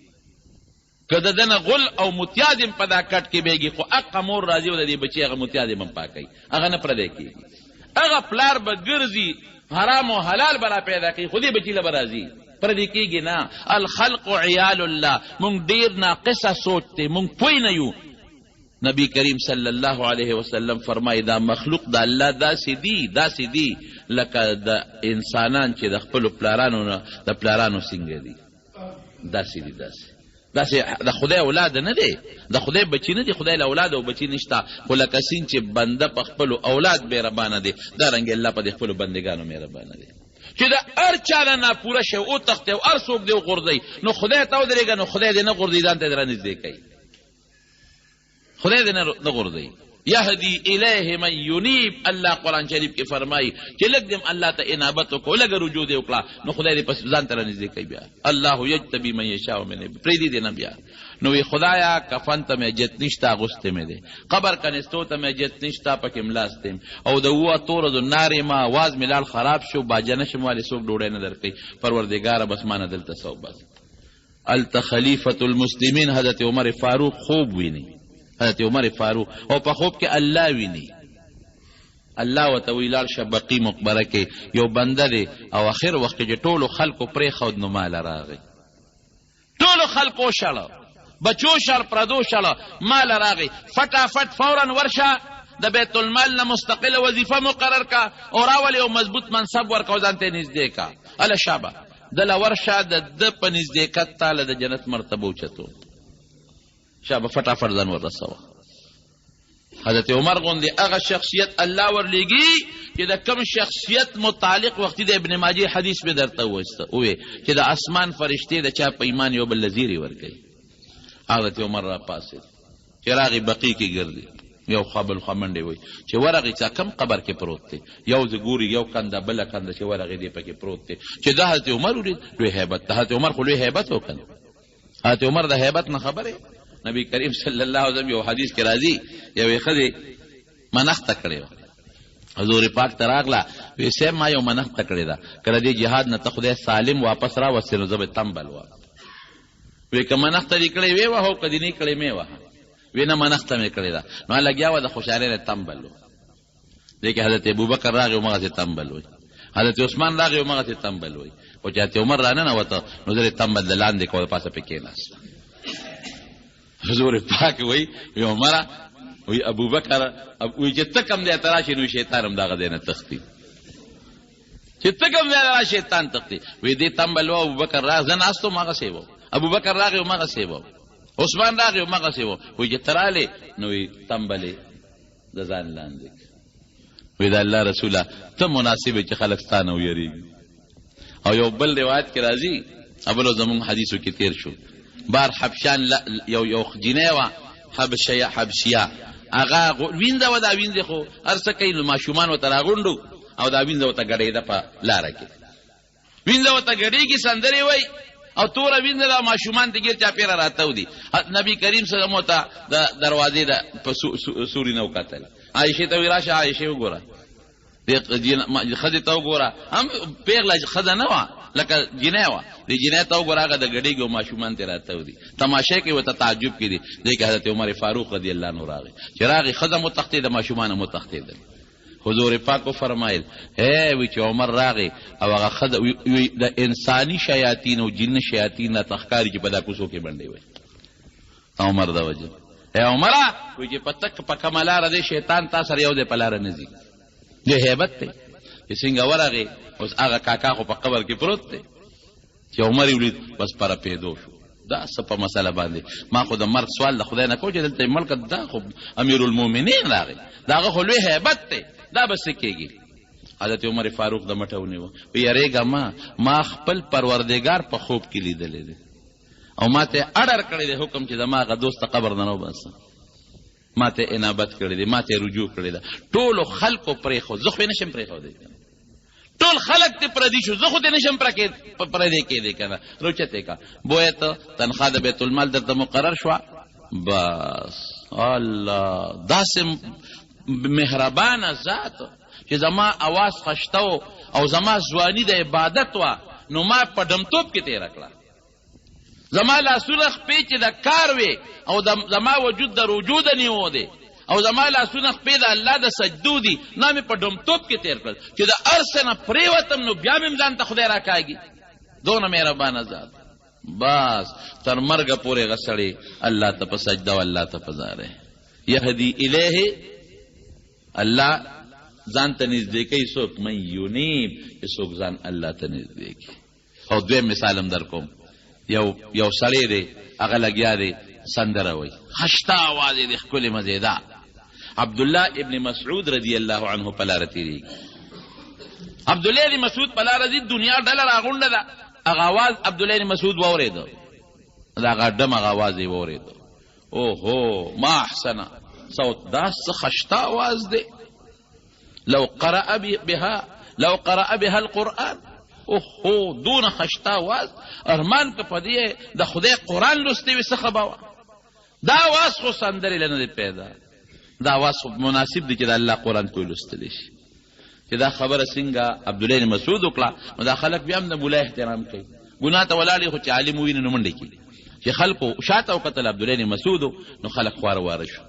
که د دنه غل او متیادم په دا کټ کې بیږي خو اقا مور راځي او د دې بچي هغه متیادم هم پاکوي هغه نه پردی کېږي هغه پلار به ګرځي حرام او حلال به را پیدا کوي خو دې بچي له به راځي پردی کېږي نه الخلق عیال الله مونږ ډېر ناقصه سوچ دی مونږ پوه نه یو نبی کریم صلی الله علیه وسلم فرمایي دا مخلوق د الله داسې دی لکه د انسانان چې د خپلو پلارانو نه د پلارانو څنګه دي داسې دي داسې د خدای اولاد نه دی د خدای بچی نه دی خدای له اولاد او بچی نشته خو لکه سین چې بنده په خپلو اولاد مهربانه دی دارنګې الله په دې خپلو بندګانو مهربانه دی چې د هر چا نه ناپوره شی وتښتي او هر څوک دې وغورځوي نو خدای ته ودرېږه نو خدای دې نه غورځوي ځان ته دې رانږدې کوي خدای دې نه غورځوي یهدی الیه من ینیب الله قرآن شریف کې فرمایي چې لږ دې الله ته انابت وکړو لږ رجوع دې وکړه نو خدای دې پس ځان ته رانږدې کوي بیا الله یجتبی من یشاء من پرېږدي دې نه بیا نو وی خدایا کفن ته مې حاجت نشته اغوستې مې دی قبر کنېستو ته مې حاجت نشته پکې ملاستې او د اووه اتو ورځو نارې ما آواز مې لاړ خراب شو باجه نه شم والې څوک ډوډۍ نه درکوي پروردګاره بس ما نه دلته سو بس هلته خلیفة المسلمین حضرت عمر فاروق خوب ویني حضرت عمر فاروق او په خوب کې الله ویني الله ورته وی لاړ شه بقي مقبره کې یو بنده دی او اخر وخت کې ټولو خلکو پرېښود نو ماله راغی ټولو خلکو شړه بچو شړ پردو شړه ماله راغی فټافټ فورا ورشه د بیت المال نه مستقله وظیفه مقرر کا او راولې یو مضبوط منصب ورکو ځان ته نږدې کا اله شابه دله ورشه د ده په نږدېکت تاله د جنت مرتبه اوچتو شابه فټافټ ځان ورسوه حضرت عمر غوندې هغه شخصیت الله ورلیږي چې د کم شخصیت متعلق وختي د ابن ماجه حدیث به درته ووې چې د اسمان فرشتې د چا په ایمان یو بل له زیرې ورکوي حضرت عمر را پاسېد چې راغی بقي کې ګرځي یو خبل خمنډې وای چې ورغې چې کم قبر کې پروت دی یو زه ګوري یو کنده بله کنده چې ورغې دی پکې پروت دی چې د حضرت عمر ولید لوی هیبت د حضرت عمر خو لوی هیبت وکړ حضرت عمر د هیبت نه خبره نبی کریم صلی الله علیه وسلم یو حدیث کې راځي یوې ښځې منښته کړې وه حضور پاک ته راغله وی صاحب ما یو منښته کړې ده که د دې جهاد نه ته خدای سالم واپس راوستې نو زه به تمبل وم وی که منښته دې کړې وې وه او که دې نه کړې مې وه وی نه منښته مې کړې ده نو لګیا وه د خوشحالۍ نه تمبل و دې کې حضرت ابوبکر راغی همغسې تمبل وی حضرت عثمان راغی همغسې تمبل وی خو چې حضرت عمر راننوته نو زه یې تمبل د لاندې کړه د پاسه پې کېناست حضور پاک وی عمره وی ابوبکر وی چې ته کم دی ته راشې نو شیطان هم دغه ځای نه تښتي چې ته کم دی را شیطان تښتي وی دې تمبل و ابوبکر راغ زه ناست وم هغسې و ابوبکر راغی همغسې و عثمان راغی همغسې و وی چې ته رالې نو وی تمبلې د ځان لاندې وی د الله رسوله ته مناسب چې خلک ستا نه ویرېږي او یو بل روایت کې راځي اولو زمونږ حدیثو کې تیر شو بار حبشان یو جنۍ وه حبشیه هغه وینځه وه دا وینځې خو هر څه کوي نو ماشومان ورته راغونډو او دا وینځه ورته ګډېده په لاره کې وینځه ورته ګډېږي سندرې وایي او توره وینځه ده ماشومان ته ګیر چاپېره راتاو دي نبي کریم صلی الله ورته د دروازې د په سوري نه وکتل عایشې ته وایي راشه عایشې وګوره ښځې ته وګوره هم پېغله ښځه نه وه لکه جنۍ وه د جنۍ ته وګوره هغه د ګډېږي او ماشومان ترې راتاو دي تماشې کوي ورته تعجب کې دي دی کې حضرت عمر فاروق رضی الله عنه راغی چې راغی ښځه هم وتښتېده ماشومان هم وتښتېدل حضور پاک وفرمایل وی چې عمر راغی او هغه ښځه د انساني شیاطین او جن شیاطین نه ته ښکاري چې په دا کوڅو کې بنډې وایي عمر د وجه عمره وی چې په کومه لاره دی شیطان تا سره یو دی په لاره نه ځي د هیبت دی چې څنګه ورغې اوس هغه کاکا خو په قبر کې پروت دی چې عمر یې ولید بس پره پیدو شو دا څه په مسله باندې ما خو د مرګ سوال د خدای نه کو چې دلته ملک دا خو امیر المؤمنین راغی د هغه خو لوی هیبت دی دا به څه کېږي حضرت عمر فاروق د مټه ونیوه وی یارېږه ما خپل پروردګار په خوب کې لیدلی دی او ما ته اډر کړی دی حکم چې زما هغه دوست قبر نه وباسه ما ته انابت کړی دی ما ته رجوع کړی ده ټولو خلکو پرېښود زه خو یې نشم پرېښودی ټول خلک ته پردي شو زه خو دې نشم پردی کېدی که نه روچتې که بویه ته تنخوا د بیت المال درته مقرر شوه بس الله داسې مهربانه ذات چې زما اواز خشته او زما ځواني د عبادت وه نو ما په ډمتوب کې تېره کړه زما لاسونه خپې چې د کار وې او زما وجود د رجوع د نیو دی او زما لاسونه خپې د الله د سجدو دي نه مې په ډمتوب کې تېر کړل چې د هر څه نه پرېوتم نو بیا مې ځان ته خدای راکاږي دونه مهربانه ذات بس تر مرګه پورې هغه سړی الله ته په سجده او الله ته په زاره یهدي الیه الله ځان ته نږدې کوي څوک من یونیب چې څوک ځان الله ته نږدې کوي او دویم مثال هم در کوم یو سړی دی هغه لګیا دی سندره وایي خشته اواز یې دی ښکلې مزېدار عبدالله ابن مسعود رضی الله عنه په لاره تېرېږي عبدالله ابن مسعود په لاره ځي دنیا ډله راغونډه ده هغه اواز عبدالله ابن مسعود واورېده د هغه ډم هغه اواز یې واورېده اوهو ما احسنه صوت دا څه خشته اواز دی لو قرأ بها القرآن اوهو دونه خشته اواز ارمان که په دې د خدای قرآن لوستی وي څه خبه وه دا اواز خو سندرې له نه دی پیدا دا اواز خو مناسب دی چې د الله قرآن کوی لوستلی شي چې دا خبره څنګه عبدالله بن مسعود وکړه نو دا خلک بیا هم د مولا احترام کوي ګناه ته ولاړ خو چې عالم وویني نو منډې کېږي چې خلکو شاته وکتل عبدالله بن مسعود نو خلک خواره واره شو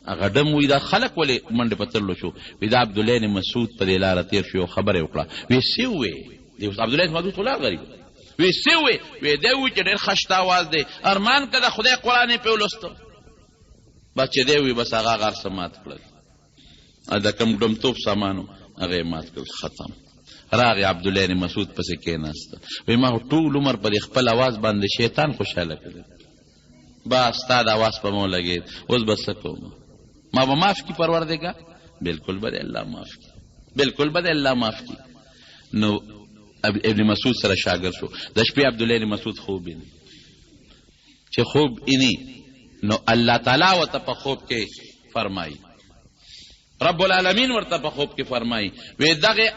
هغه ډم وایي دا خلک ولې منډې په تللو شو وایي دا عبدالله بن مسعود په دې لاره تېر شو یو خبره یې وکړه وایي څه ووې عبدالله بن مسعود خو لا غریب وی څه وې وی دی وی چې ډېر خشته اواز دی ارمان که د خدای قرآن یې پې ولوسته بس چې دی وی بس هغه هغه هر څه مات کړل د کوم ډمتوب سامانو هغه یې مات کړل ختم راغی عبدالله بن مسعود پسې کېناسته وی ما ټول عمر په دې خپل اواز باندې شیطان خوشحاله کړی بس ستا د اواز په مو لګېد اوس به څه کوم ما به معاف کړي پروردګار بالکل به الله معاف کړي بالکل به الله معاف کړي نو ابن مسعود سره شاګرد شو د شپې عبدالله بن مسعود خوب ویني چې خوب اینی نو الله تعالی ورته په خوب کې فرمایي رب العالمین ورته په خوب کې فرمایي وی دغه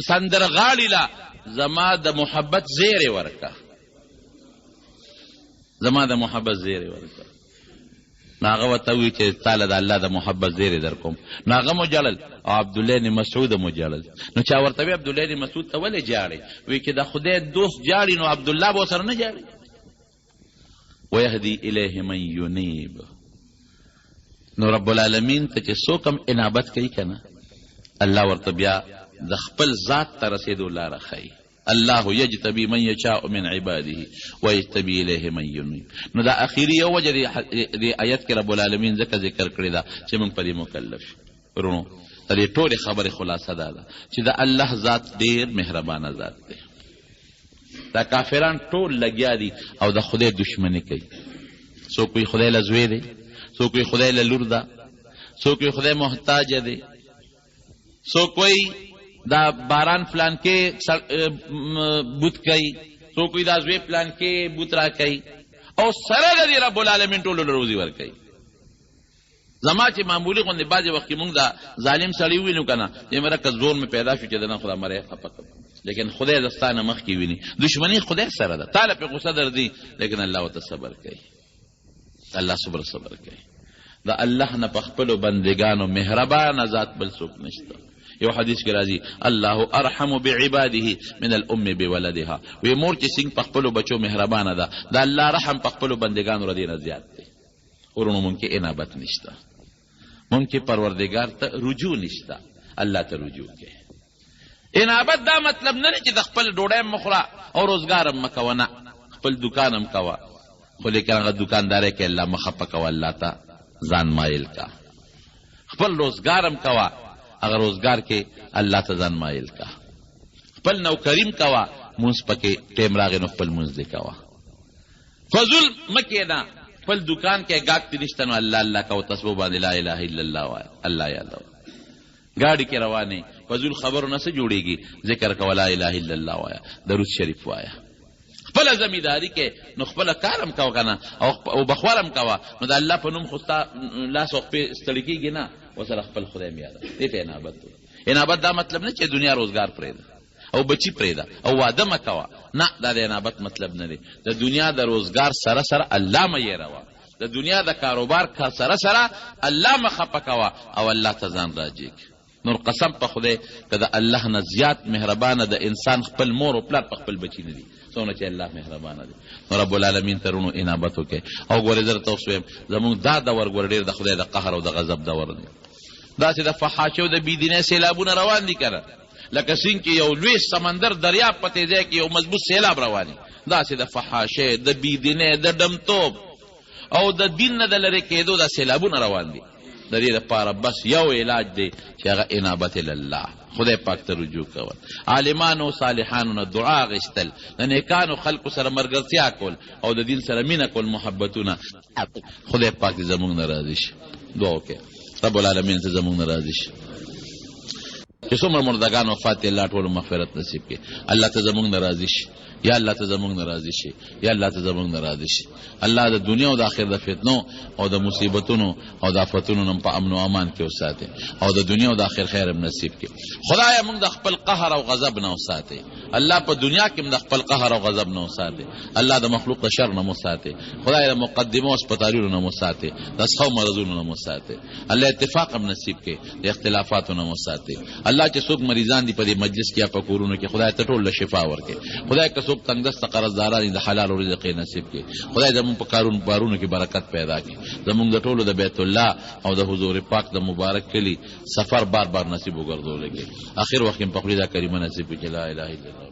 سندرغاړي لا زما د محبت زیری ورکه زما د محبت زیری ورکه ناغه ورته وی چې تعالی د الله د محبت زیری در کوم ناغه مو جړل او عبدالله بن مسعود مو جړل نو چا ورته وی عبدالله بن مسعود ته ولې جاړي وی چې د خدای دوست جاړي نو عبدالله به سره نه جاړي ويهدي الیه من ینیب نو رب العالمین ته چې څوک هم انابت کوي کنه الله ورته بیا د خپل ذات ته رسېدو لاره ښیي الله یجتبی من یشاء من عباده ویجتبی الیه من ینیب نو دا اخیری یو وجه دې آیت کې رب العالمین ځکه ذکر کړی دا چې موږ په دې مکلف شو ورونو د دې ټولې خبرې خلاصه دا ده چې د الله ذات ډېر مهربانه ذات دی دا کافران ټول لګیا دي او د خدای دشمني کوي څوک وایي خدای له زوی دی څوک وایي خدای له لور ده څوک وایي خدای محتاجه دی څوک وایي دا باران فلان کې بوت کوي څوک وایي دا زوی فلان کې بوت را کوي او سره د دې رب العالمین ټولو له روزي ورکوي زما چې معمولي غوندې بعضې وخت کې مونږ دا ظالم سړي ووینو که نه چې مره که زور مې پیدا شو چې د نن خدا مری خفه کړم لیکن خدای د ستا نه مخکې ویني دشمني خدای سره ده تا له پې غصه درځي لیکن الله ورته صبر کوي الله صبر کوي د الله نه په خپلو بندګانو مهربانه ذات بل څوک نشته یو حدیث کې راځي الله ارحم بعباده من الام بولدها وی مور چې څنګه په خپلو بچو مهربانه ده د الله رحم په خپلو بندګانو ردی نه زیات دی ورونو مونږ کې انابت نشته مونږ کې پروردګار ته رجوع نشته الله ته رجوع کوي انابت دا مطلب نه چې د خپل ډوډۍ مخوره او روزګار هم مکوه نه خپل دکان هم کوه خو لیکن هغه دکاندارۍ کې الله مخفه کوه الله ته ځان مایل کا خپل روزګار هم کوه هغه روزګار کې الله ته ځان مایل کا خپل نوکریم کوه مونځ پکې ټیم راغی نو خپل مونځ دې کوه فضول مه کېنه خپل دکان کې ګاک دې نشته نو الله الله کوه تسبیح باندې لا اله الا الله وایه الله یادوه گاڑی کې روانه فضول خبرو نه څه جوړیږي ذکر کوه لا اله الا الله وایه درود شریف وایه خپل زمیداری کې نو خپل کارم کوه کنه او بخورم کوه نو د الله په نوم خو ستا لاس او پې ستړي کېږي نه وسره خپل خدای م یاده دې ته انابت دا مطلب نه چې دنیا روزګار پرېږده او بچی پرېږده او واده مه کوه نه دا د انابت مطلب نه دی د دنیا د روزګار سره سره الله مه یېروه د دنیا د کاروبار سره سره الله مه خفه کوه او الله ته ځان راجېږ نور قسم په خدای که د الله نه زیات مهربانه د انسان خپل مور او پلار په خپل بچي نه دي څومره چې الله مهربانه دی نو رب العالمین ترونو انابت وکړئ او ګورې زه درته اوس ویم زمونږ دا دور ګوره ډېر د خدای د قهر او د غضب دور دی داسې د فحاشۍ او د بېدینۍ سیلابونه روان دي که نه لکه سیند کې یو لوی سمندر دریاب په تیزۍ کې یو مضبوط سیلاب روان دي داسې د فحاشۍ د بېدینۍ د ډمتوب او د دین نه د لرې کېدو دا سیلابونه روان دي د دې دپاره بس یو علاج دی چې هغه انابت الله خدای پاک ته رجوع کول عالمانو صالحانو نه دعا غشتل د نیکانو خلقو سره مرګرتیا کول او د دین سره مینه کول محبتونه خدای پاک زمونږ نه راضي شي دعا وکړئ رب العالمین ته زمونږ نه راضي شي چې څومره مردگان وفات دي الله ټولو مغفرت نصیب کړي الله ته زمونږ نه راضي شي یا الله ته زمونږ نه راضي شي یا الله ته زمونږ نه راضي شي الله د دنیا او د آخرت د فتنو او د مصیبتونو او د آفتونو نه په امن او امان کې وساتي او د دنیا او د آخرت خیر هم نصیب کړي خدای موږ د خپل قهر او غضب نه وساتي الله په دنیا کې د خپل قهر او غضب نه وساتي الله د مخلوق د شر نه وساتي خدای د مقدمو او سپتالونو نه وساتي د سخو مرزونو نه وساتي الله اتفاق هم نصیب کړي د اختلافاتو نه وساتي الله چې څوک مریضان دي په دې مجلس کې یا په کورونو کې خدای ته ټول شفا ورکړي خدای که څوک تنګدسته قرضداران د حلال او رزق نصیب کړي خدای زموږ په کارونو کې برکت پیدا کړي زموږ د ټولو د بیت الله او د حضور پاک د مبارک کلی سفر بار بار نصیب وګرځولې اخر وخت په خپل دا کریمه نصیب کړي لا اله الا الله